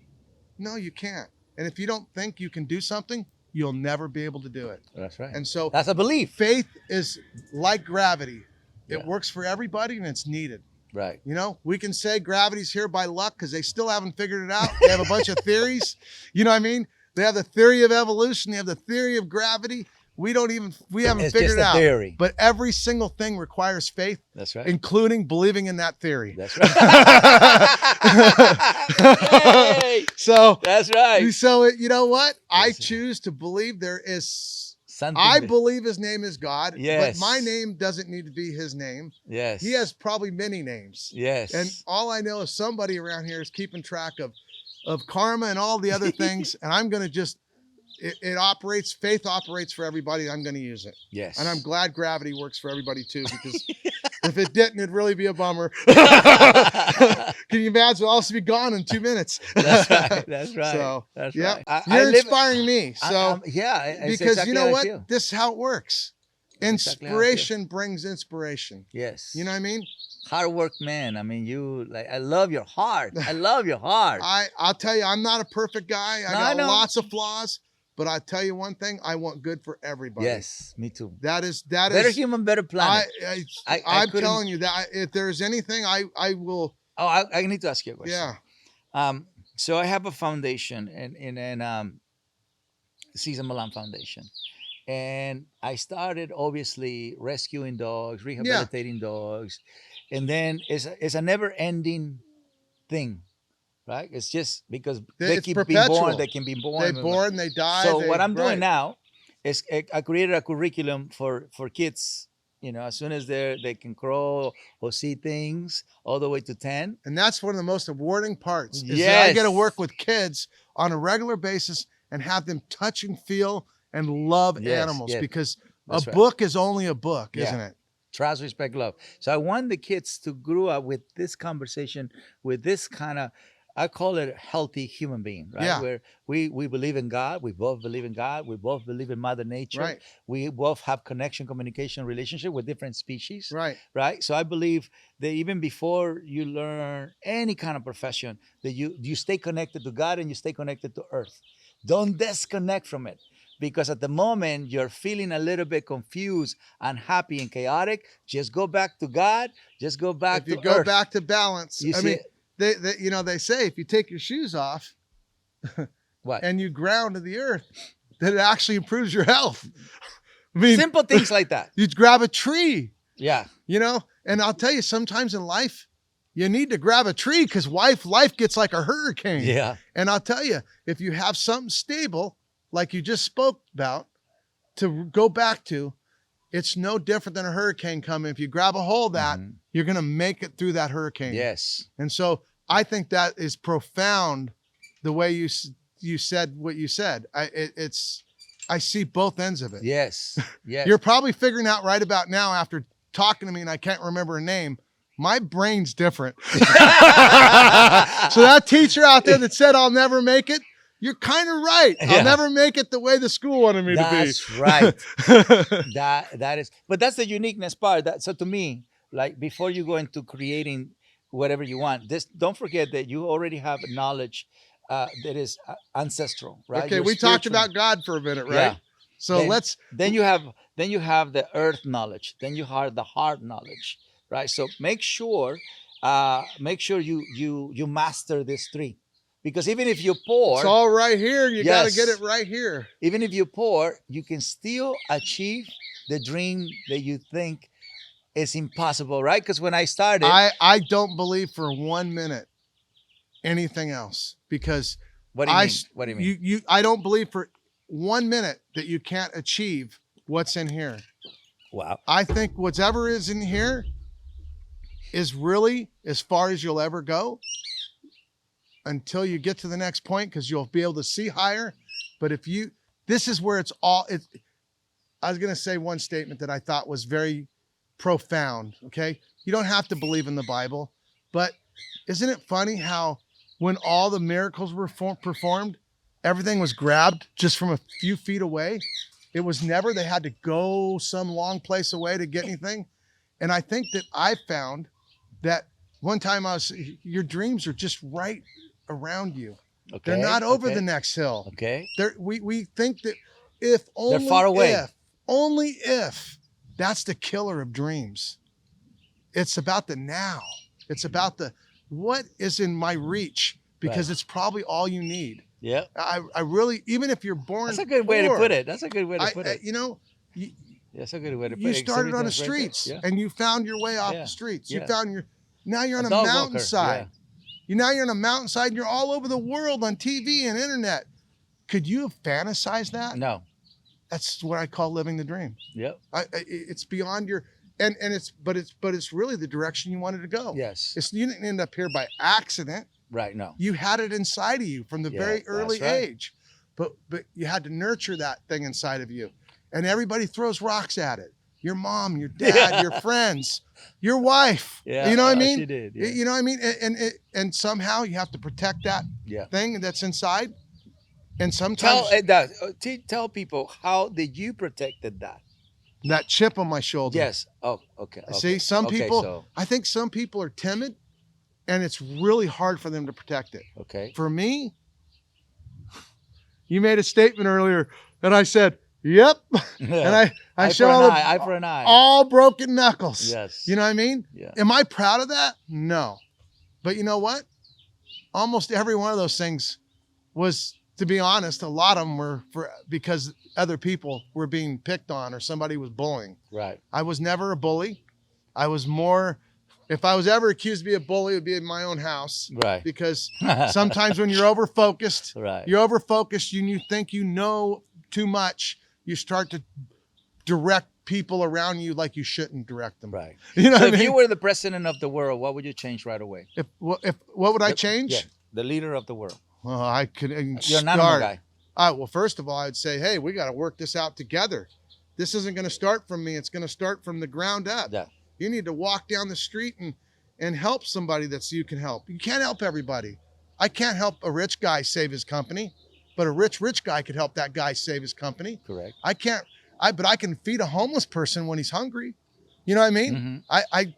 No, you can't. And if you don't think you can do something, you'll never be able to do it. That's right. And so That's a belief. faith is like gravity. It Yeah. works for everybody and it's needed. Right. You know, we can say gravity's here by luck because they still haven't figured it out. They have a bunch of theories. You know what I mean? They have the theory of evolution. They have the theory of gravity. We haven't It's figured just it a out. theory. But every single thing requires faith, That's right. including believing in that theory. That's right. Hey, So, that's right. you know what? I Yes. choose to believe there is. Something I that- believe his name is God. Yes. But my name doesn't need to be his name. Yes. He has probably many names. Yes. And all I know is somebody around here is keeping track of karma and all the other things. And I'm going to just, faith operates for everybody. I'm going to use it. yes. And I'm glad gravity works for everybody too, because if it didn't, it'd really be a bummer. Can you imagine? I'll also be gone in 2 minutes. That's right. That's right. So, that's yeah, right. I you're live- inspiring me. I- So, it's because exactly you know how I what? feel. This is how it works. exactly how I feel. Inspiration brings inspiration. Yes. You know what I mean? Hard work, man. I mean, I love your heart. I love your heart. I'll tell you, I'm not a perfect guy. No, I I got know. lots of flaws, but I tell you one thing: I want good for everybody. Yes, me too. that is Better human, better planet. I'm couldn't- telling you that if there's anything, I will. Oh, I need to ask you a question. Yeah. So I have a foundation in Cesar Millan Foundation. And I started obviously rescuing dogs, rehabilitating dogs. And then it's a never ending thing, right? It's just because they It's keep being perpetual. born, they can be born. They born, they die. So they- what I'm doing right. now is I created a curriculum for kids. You know, as soon as they can crawl or see things, all the way to 10. And that's one of the most rewarding parts. Is that Yes. I get to work with kids on a regular basis and have them touch and feel and love Yes, animals yes. because That's a right. book is only a book, Yeah. isn't it? Trust, respect, love. So I want the kids to grow up with this conversation, with this kind of I call it a healthy human being, right? Yeah. Where we believe in God, we both believe in God, we both believe in Mother Nature, Right. we both have connection, communication, relationship with different species, Right. right? So I believe that even before you learn any kind of profession, that you stay connected to God and you stay connected to Earth. Don't disconnect from it. Because at the moment you're feeling a little bit confused, unhappy, and chaotic, just go back to God. Just go back If you to go Earth. back to balance, You I see mean, it? they say if you take your shoes off What? and you ground to the earth, that it actually improves your health. I mean, Simple things like that. you grab a tree, Yeah. and I'll tell you, sometimes in life, you need to grab a tree because life gets like a hurricane. Yeah. And I'll tell you, if you have something stable, like you just spoke about, to go back to, it's no different than a hurricane coming. If you grab a hold of that, you're going to make it through that hurricane. Yes. And so I think that is profound, the way you said what you said. I see both ends of it. Yes. Yes. You're probably figuring out right about now, after talking to me and I can't remember her name, my brain's different. So that teacher out there that said I'll never make it, you're kind of right. Yeah. I'll never make it the way the school wanted me That's to be. right. That is, but that's the uniqueness part. So to me, like before you go into creating whatever you want, don't forget that you already have knowledge that is ancestral, right? Okay, You're we talked spiritual. about God for a minute, right? Yeah. So then you have the earth knowledge. Then you have the heart knowledge, right? So make sure you master these three, because even if you pour, it's all right here. You got to Yes. get it right here. even if you pour, you can still achieve the dream that you think is impossible, right? Because when I started, I don't believe for 1 minute anything else, because what do you mean? What do you mean? I don't believe for 1 minute that you can't achieve what's in here. Wow. I think whatever is in here is really as far as you'll ever go until you get to the next point, because you'll be able to see higher. But this is where I was going to say one statement that I thought was very profound. Okay. You don't have to believe in the Bible, but isn't it funny how when all the miracles were performed, everything was grabbed just from a few feet away? It was never, they had to go some long place away to get anything. And I think that I found that one time your dreams are just right around you. Okay. They're not over the next hill. Okay. We think that if only They're far away. If that's the killer of dreams. It's about the now. It's about what is in my reach, because it's probably all you need. Yeah. I really, even if you're born That's a good way to poor, put it. That's a good way to put it. That's a good way to put it. you started on the Everything's right streets there. Yeah. and you found your way off Yeah. the streets. Yeah. You found now you're on a dog walker. mountainside. Now you're on a mountainside and you're all over the world on TV and internet. Could you have fantasized that? No. That's what I call living the dream. Yep. It's beyond your, and it's really the direction you wanted to go. Yes. You didn't end up here by accident. Right. No. You had it inside of you from the very that's early right. age, but you had to nurture that thing inside of you. And everybody throws rocks at it. Your mom, your dad, your friends, your wife. Yeah. You know what I mean? She did. Yeah. You know what I mean? And somehow you have to protect that thing that's inside. And sometimes Tell people, how did you protected that? that chip on my shoulder. Yes. Oh, okay. See, some Okay, people, so- I think some people are timid and it's really hard for them to protect it. Okay. For me, you made a statement earlier and I said, yep. And I show eye for an eye. all broken knuckles. Yes. You know what I mean? Yeah. Am I proud of that? No. But you know what? Almost every one of those things was, to be honest, a lot of them were because other people were being picked on or somebody was bullying. Right. I was never a bully. I was more, if I was ever accused to be a bully, it would be in my own house. Right. Because sometimes when you're over-focused, Right. you're over-focused and you think you know too much, you start to direct people around you like you shouldn't direct them. Right. You know So what I if mean? you were the president of the world, what would you change right away? If what would I change? Yeah. The leader of the world. Well, I could You're an animal guy. Well, first of all, I'd say, hey, we got to work this out together. This isn't going to start from me. It's going to start from the ground up. Yeah. You need to walk down the street and help somebody that you can help. You can't help everybody. I can't help a rich guy save his company, but a rich guy could help that guy save his company. Correct. I can't, but I can feed a homeless person when he's hungry. You know what I mean? Mm-hmm.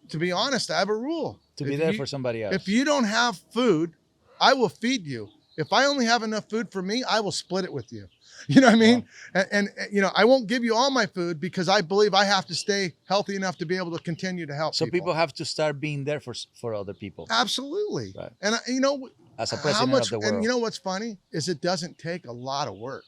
To be honest, I have a rule. To be there for somebody else. If you don't have food, I will feed you. If I only have enough food for me, I will split it with you. You know what I mean? Wow. And you know, I won't give you all my food because I believe I have to stay healthy enough to be able to continue to help so people have to start being there for other people. Absolutely. Right. And you know, as a president of the world. And you know what's funny is it doesn't take a lot of work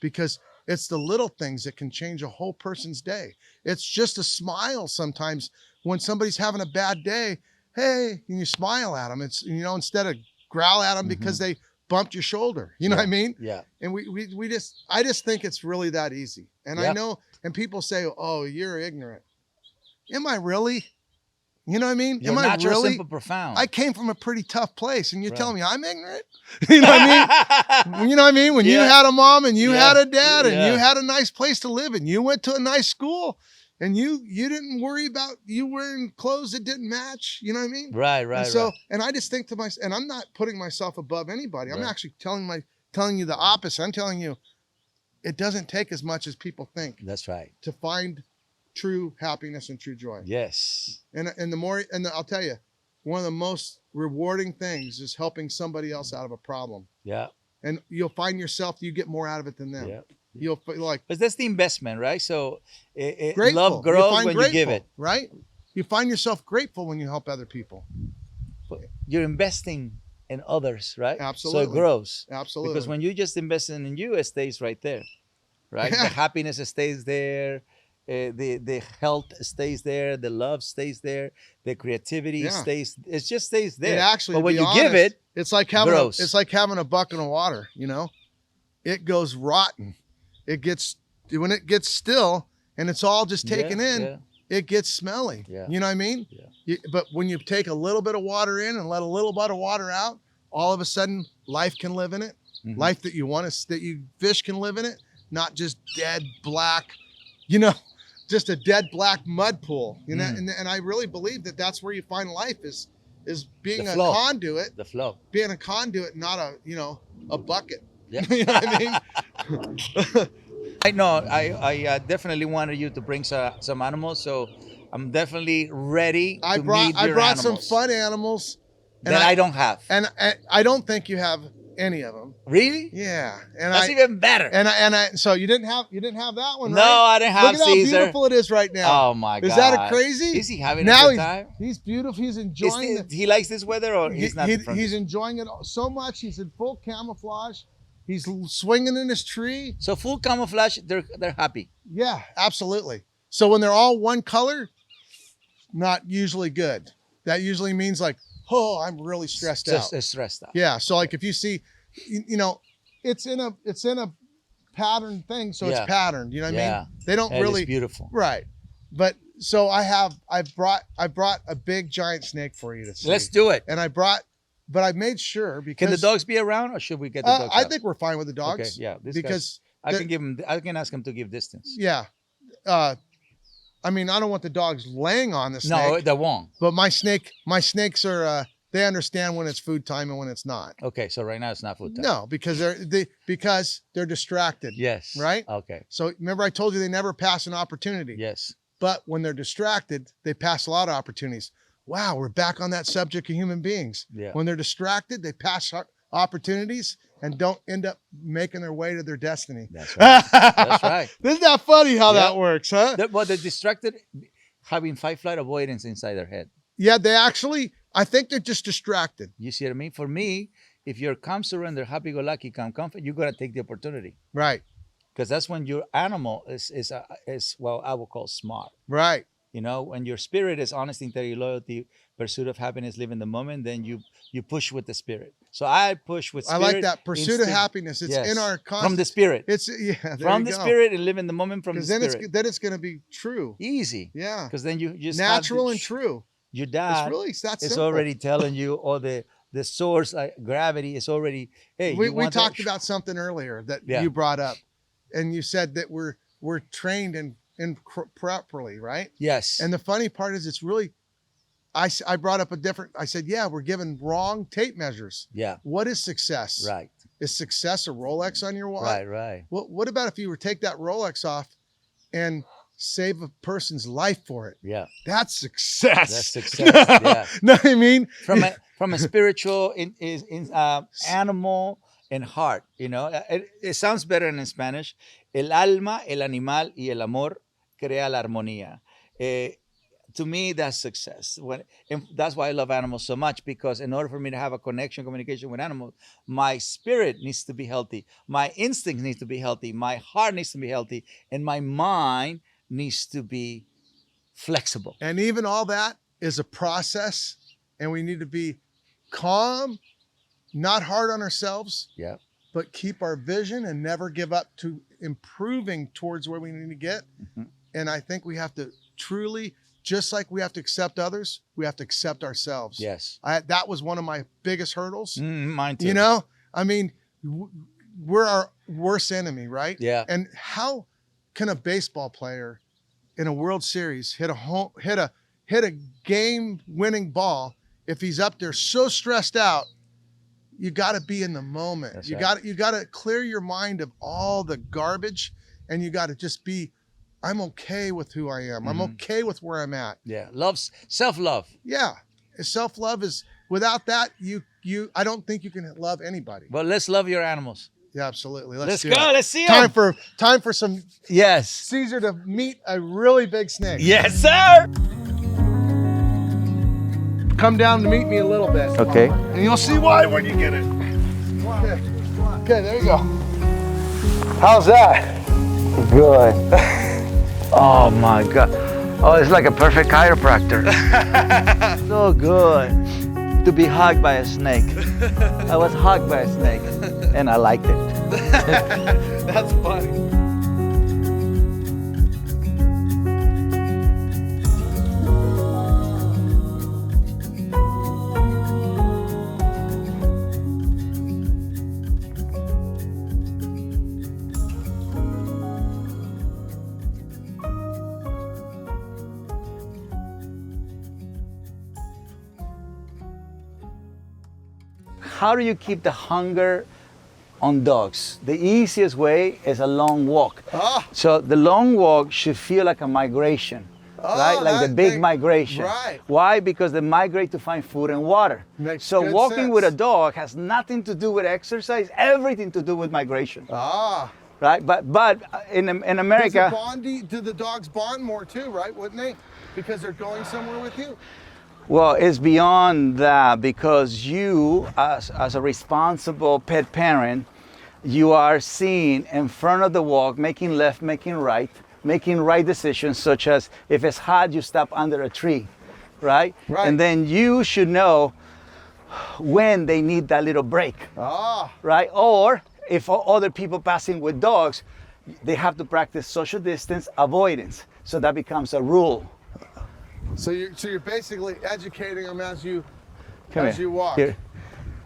because it's the little things that can change a whole person's day. It's just a smile sometimes when somebody's having a bad day. Hey, and you smile at them. It's, you know, instead of growl at them because they bumped your shoulder. You know what I mean? Yeah. And I just think it's really that easy. And I know, and people say, oh, you're ignorant. Am I really? You know what I mean? You're Am I natural, really? simple, profound. I came from a pretty tough place and you're telling me I'm ignorant? You know what I mean? You know what I mean? When you had a mom and you had a dad and you had a nice place to live and you went to a nice school and you didn't worry about you wearing clothes that didn't match. You know what I mean? Right. And so, and I just think to myself, and I'm not putting myself above anybody. I'm actually telling you the opposite. I'm telling you, it doesn't take as much as people think. That's right. To find true happiness and true joy. Yes. And I'll tell you, one of the most rewarding things is helping somebody else out of a problem. Yeah. And you'll find yourself, you get more out of it than them. Yeah. You'll like, but that's the investment, right? So love grows when you give it, right? You find yourself grateful when you help other people. You're investing in others, right? Absolutely. So it grows. Absolutely. Because when you just invest in you, it stays right there, right? The happiness stays there. The health stays there. The love stays there. The creativity stays. It just stays there. It actually, but when you honest, give it, it's like having a bucket of water. You know, it goes rotten. When it gets still and it's all just taken in, it gets smelly. Yeah. You know what I mean? Yeah. But when you take a little bit of water in and let a little bit of water out, all of a sudden life can live in it. Life that you want to, fish can live in it, not just dead black, you know, just a dead black mud pool. You know, and I really believe that that's where you find life is being a conduit. The flow. Being a conduit, not a bucket. Yeah. You know what I mean? I know. I definitely wanted you to bring some animals, so I'm definitely ready. I brought some fun animals that I don't have, and I don't think you have any of them. Really? Yeah, and that's even better. And so you didn't have that one, right? No, I didn't have Cesar. Look at how beautiful it is right now. Oh my God! Is that crazy? Is he having a good time? He's beautiful. He's enjoying it. He likes this weather, or he's not? He's enjoying it so much. He's in full camouflage. He's swinging in his tree. So full camouflage, they're happy. Yeah, absolutely. So when they're all one color, not usually good. That usually means like, oh, I'm really stressed out. Just stressed out. Yeah. So like if you see, you know, it's in a pattern thing, so it's patterned. You know what I mean? They don't really. It's beautiful. Right. But so I brought a big giant snake for you to see. Let's do it. And but I made sure because. Can the dogs be around, or should we get the dogs out? I think we're fine with the dogs. Okay, yeah. Because I can ask him to give distance. Yeah. I mean, I don't want the dogs laying on the snake. No, they won't. But my snakes are. They understand when it's food time and when it's not. Okay, so right now it's not food time. No, because they're distracted. Yes. Right. Okay. So remember, I told you they never pass an opportunity. Yes. But when they're distracted, they pass a lot of opportunities. Wow, we're back on that subject of human beings. Yeah. When they're distracted, they pass opportunities and don't end up making their way to their destiny. That's right. That's right. Isn't that funny how that works, huh? They're distracted, having fight flight avoidance inside their head. Yeah, I think they're just distracted. You see what I mean? For me, if you're calm, surrender, happy-go-lucky, calm, comfort, you got to take the opportunity. Right. Because that's when your animal is well, I will call smart. Right. You know, when your spirit is honesty, integrity, loyalty, pursuit of happiness, live in the moment, then you push with the spirit. So I push with spirit. I like that. Pursuit of happiness. It's in our constant. From the spirit. From the spirit and live in the moment from the spirit. Then it's going to be true. Easy. Yeah. Because then you just natural and true. Your dad is already telling you, or the source, gravity is already, hey, we talked about something earlier that you brought up, and you said that we're trained in properly, right? Yes. And the funny part is it's really, I brought up I said, yeah, we're given wrong tape measures. Yeah. What is success? Right. Is success a Rolex on your watch? Right. Well, what about if you were to take that Rolex off and save a person's life for it? Yeah. That's success. That's success. Yeah. Know what I mean? From a spiritual animal and heart, you know. It sounds better in Spanish. El alma, el animal y el amor crea la armonía. To me, that's success. And that's why I love animals so much, because in order for me to have a communication with animals, my spirit needs to be healthy. My instincts need to be healthy. My heart needs to be healthy. And my mind needs to be flexible. And even all that is a process. And we need to be calm, not hard on ourselves, Yeah. but keep our vision and never give up to improving towards where we need to get. Mm-hmm. And I think we have to truly, just like we have to accept others, we have to accept ourselves. Yes. That was one of my biggest hurdles. Mine too. You know, I mean, we're our worst enemy, right? Yeah. And how can a baseball player in a World Series hit a game-winning ball if he's up there so stressed out? You got to be in the moment. That's you right. got to clear your mind of all the garbage, and you got to just be, I'm okay with who I am. I'm okay with where I'm at. Yeah. Self-love. Yeah. Self-love is, without that, I don't think you can love anybody. But let's love your animals. Yeah, absolutely. Let's do go. it. Let's see Time them. for some Yes. Cesar to meet a really big snake. Yes, sir. Come down to meet me a little bit. Okay. And you'll see why when you get it. Okay, there you go. How's that? Good. Oh my God. Oh, it's like a perfect chiropractor. So good to be hugged by a snake. I was hugged by a snake and I liked it. That's funny. How do you keep the hunger on dogs? The easiest way is a long walk. So the long walk should feel like a migration, right? Like the big migration. Right. Why? Because they migrate to find food and water. Makes So good walking sense. with a dog has nothing to do with exercise, everything to do with migration. Right? But in America, Do the dogs bond more too, right? Wouldn't they? Because they're going somewhere with you. well, it's beyond that, because you, as a responsible pet parent, you are seen in front of the walk, making left, making right decisions, such as if it's hot, you stop under a tree, right? Right. And then you should know when they need that little break, right? Or if other people passing with dogs, they have to practice social distance avoidance. So that becomes a rule. So you're basically educating them as you Come as here. you walk. Here.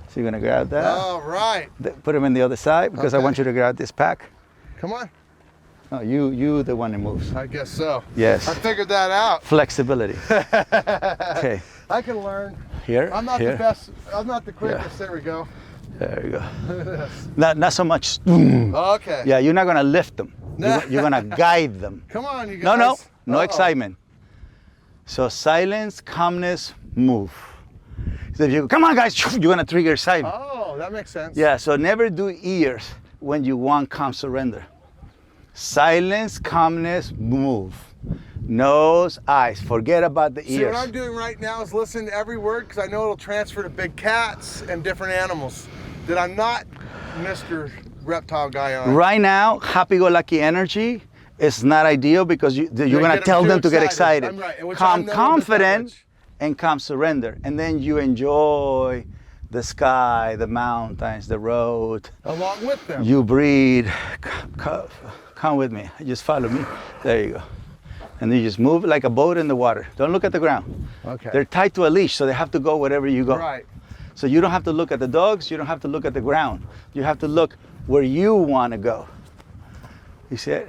So you're gonna grab that. All right. Put them in the other side, because I Okay. want you to grab this pack. Come on. No, you the one that moves. I guess so. Yes. I figured that out. Flexibility. Okay. I can learn. Here. I'm not here. the best. I'm not the quickest. There we go. There you go. Not so much. Okay. Yeah, you're not gonna lift them. Nah. You're gonna guide them. Come on, you No, guys. no Uh-oh. excitement. So silence, calmness, move. So if you go, come on guys, you're gonna trigger excitement. Oh, that makes sense. Yeah, so never do ears when you want calm surrender. Silence, calmness, move. Nose, eyes, forget about the See, ears. what I'm doing right now is listen to every word, because I know it'll transfer to big cats and different animals that I'm not Mr. Reptile guy on. Right now, happy-go-lucky energy is not ideal, because you're They gonna get tell too them to get excited. excited. I'm right, which I Calm, know that confident, much. and calm surrender. And then you enjoy the sky, the mountains, the road. Along with them. You breathe. Come with me. Just follow me. There you go. And you just move like a boat in the water. Don't look at the ground. Okay. They're tied to a leash, so they have to go wherever you go. Right. So you don't have to look at the dogs. You don't have to look at the ground. You have to look where you want to go. You see it?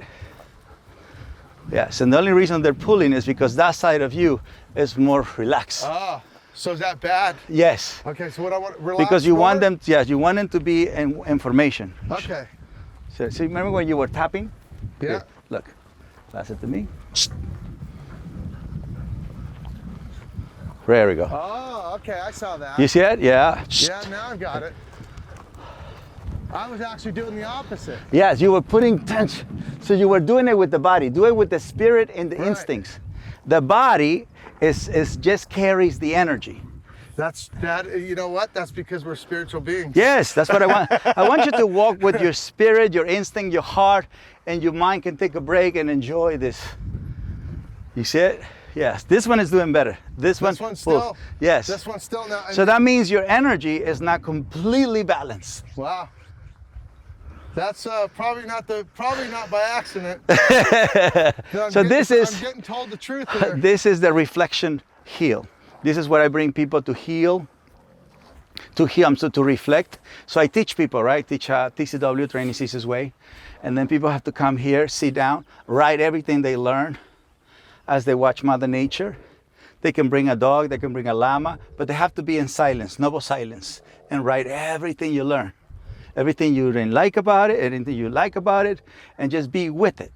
Yes. And the only reason they're pulling is because that side of you is more relaxed. Ah, so is that bad? Yes. Okay, so what I want, relax Because you want more? them, yes, you want them to be in information. Okay. So, remember when you were tapping? Yeah. Here, look, pass it to me. There we go. Oh, okay, I saw that. You see it? Yeah. Yeah, now I've got it. I was actually doing the opposite. Yes, you were putting tension. So you were doing it with the body. Do it with the spirit and the Right. instincts. The body is just carries the energy. You know what? That's because we're spiritual beings. Yes, that's what I want. I want you to walk with your spirit, your instinct, your heart, and your mind can take a break and enjoy this. You see it? Yes, this one is doing better. This one's still. Yes. This one's still now. So that means your energy is not completely balanced. Wow. That's probably not by accident. So this is. I'm getting told the truth here. This is the reflection heal. This is what I bring people to heal. To reflect. So I teach people, right? Teach TCW, Training Cesar's Way. And then people have to come here, sit down, write everything they learn as they watch Mother Nature. They can bring a dog, they can bring a llama, but they have to be in silence, noble silence, and write everything you learn. Everything you didn't like about it, anything you like about it, and just be with it,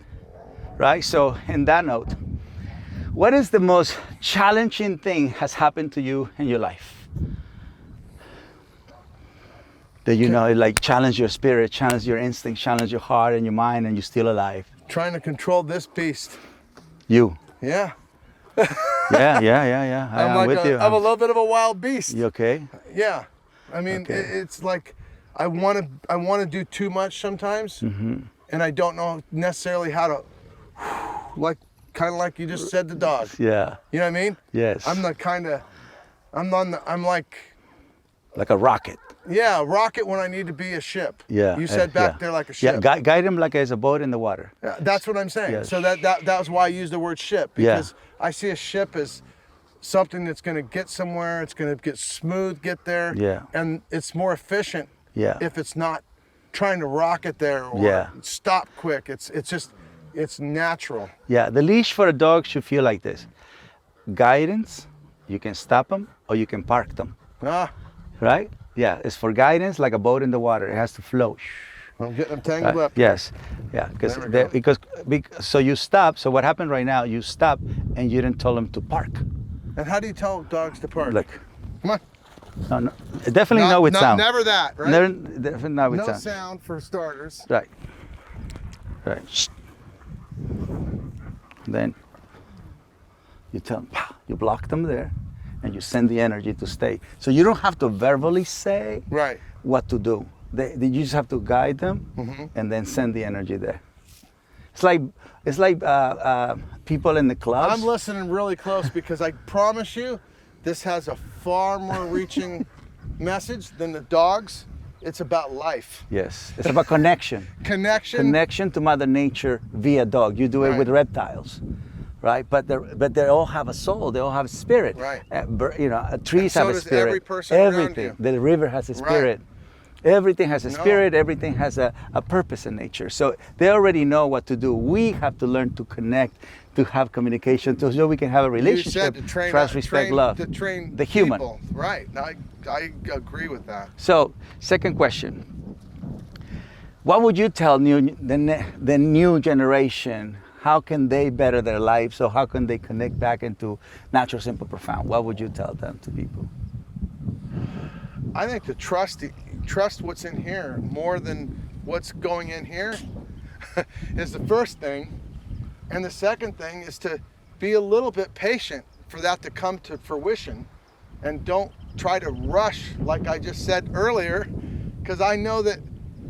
right? So in that note, what is the most challenging thing has happened to you in your life? That you know, like challenge your spirit, challenge your instinct, challenge your heart and your mind, and you're still alive. Trying to control this beast. You. Yeah. Yeah. I'm with you. I'm a little bit of a wild beast. You okay? Yeah. I mean, Okay. it's like I want to do too much sometimes, and I don't know necessarily how to, kind of like you just said, the dog. Yeah. You know what I mean? Yes. I'm like a rocket. Yeah, a rocket when I need to be a ship. Yeah. You said back there like a ship. Yeah, guide him like as a boat in the water. Yeah, that's what I'm saying. Yes. So that was why I used the word ship, because I see a ship as something that's going to get somewhere. It's going to get smooth, get there. Yeah. And it's more efficient. Yeah. If it's not trying to rocket there or stop quick. It's natural. Yeah. The leash for a dog should feel like this. Guidance. You can stop them or you can park them. Right? Yeah, it's for guidance, like a boat in the water. It has to flow. I'm getting them tangled up. Yes, yeah, because so you stop. So what happened right now? You stop, and you didn't tell them to park. And how do you tell dogs to park? Look, come on. No, definitely not with sound. Never that, right? Definitely not with sound. No sound for starters. Right. Then you tell them, you block them there. And you send the energy to stay. So you don't have to verbally say what to do. You just have to guide them and then send the energy there. It's like people in the clubs. I'm listening really close because I promise you, this has a far more reaching message than the dogs. It's about life. Yes, it's about connection. Connection to Mother Nature via dog. You do it with reptiles. Right, but they all have a soul. They all have a spirit. Right. Trees have a spirit. Every person everything. Around you. The river has a spirit. Right. Everything has a spirit. Everything has a purpose in nature. So they already know what to do. We have to learn to connect, to have communication, so we can have a relationship. You said to train, trust, respect, love. To train the human. People. Right. I agree with that. So, second question. What would you tell the new generation? How can they better their lives? So how can they connect back into natural, simple, profound? What would you tell them to people? I think to trust what's in here more than what's going in here is the first thing. And the second thing is to be a little bit patient for that to come to fruition, and don't try to rush like I just said earlier, because I know that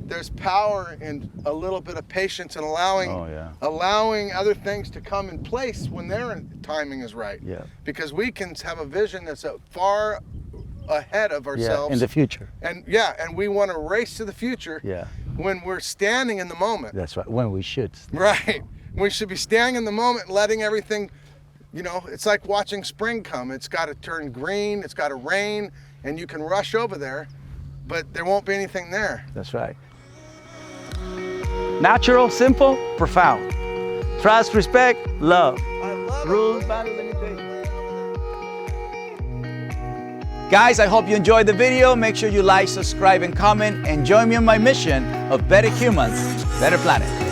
there's power in a little bit of patience and allowing other things to come in place when their timing is right. Yeah. Because we can have a vision that's far ahead of ourselves. In the future. And we want to race to the future. Yeah. When we're standing in the moment. That's right. When we should. Right. We should be standing in the moment, letting everything, it's like watching spring come. It's got to turn green. It's got to rain, and you can rush over there, but there won't be anything there. That's right. Natural, simple, profound. Trust, respect, love. I love Rules, values, limitations. Guys, I hope you enjoyed the video. Make sure you like, subscribe, and comment, and join me on my mission of better humans, better planet.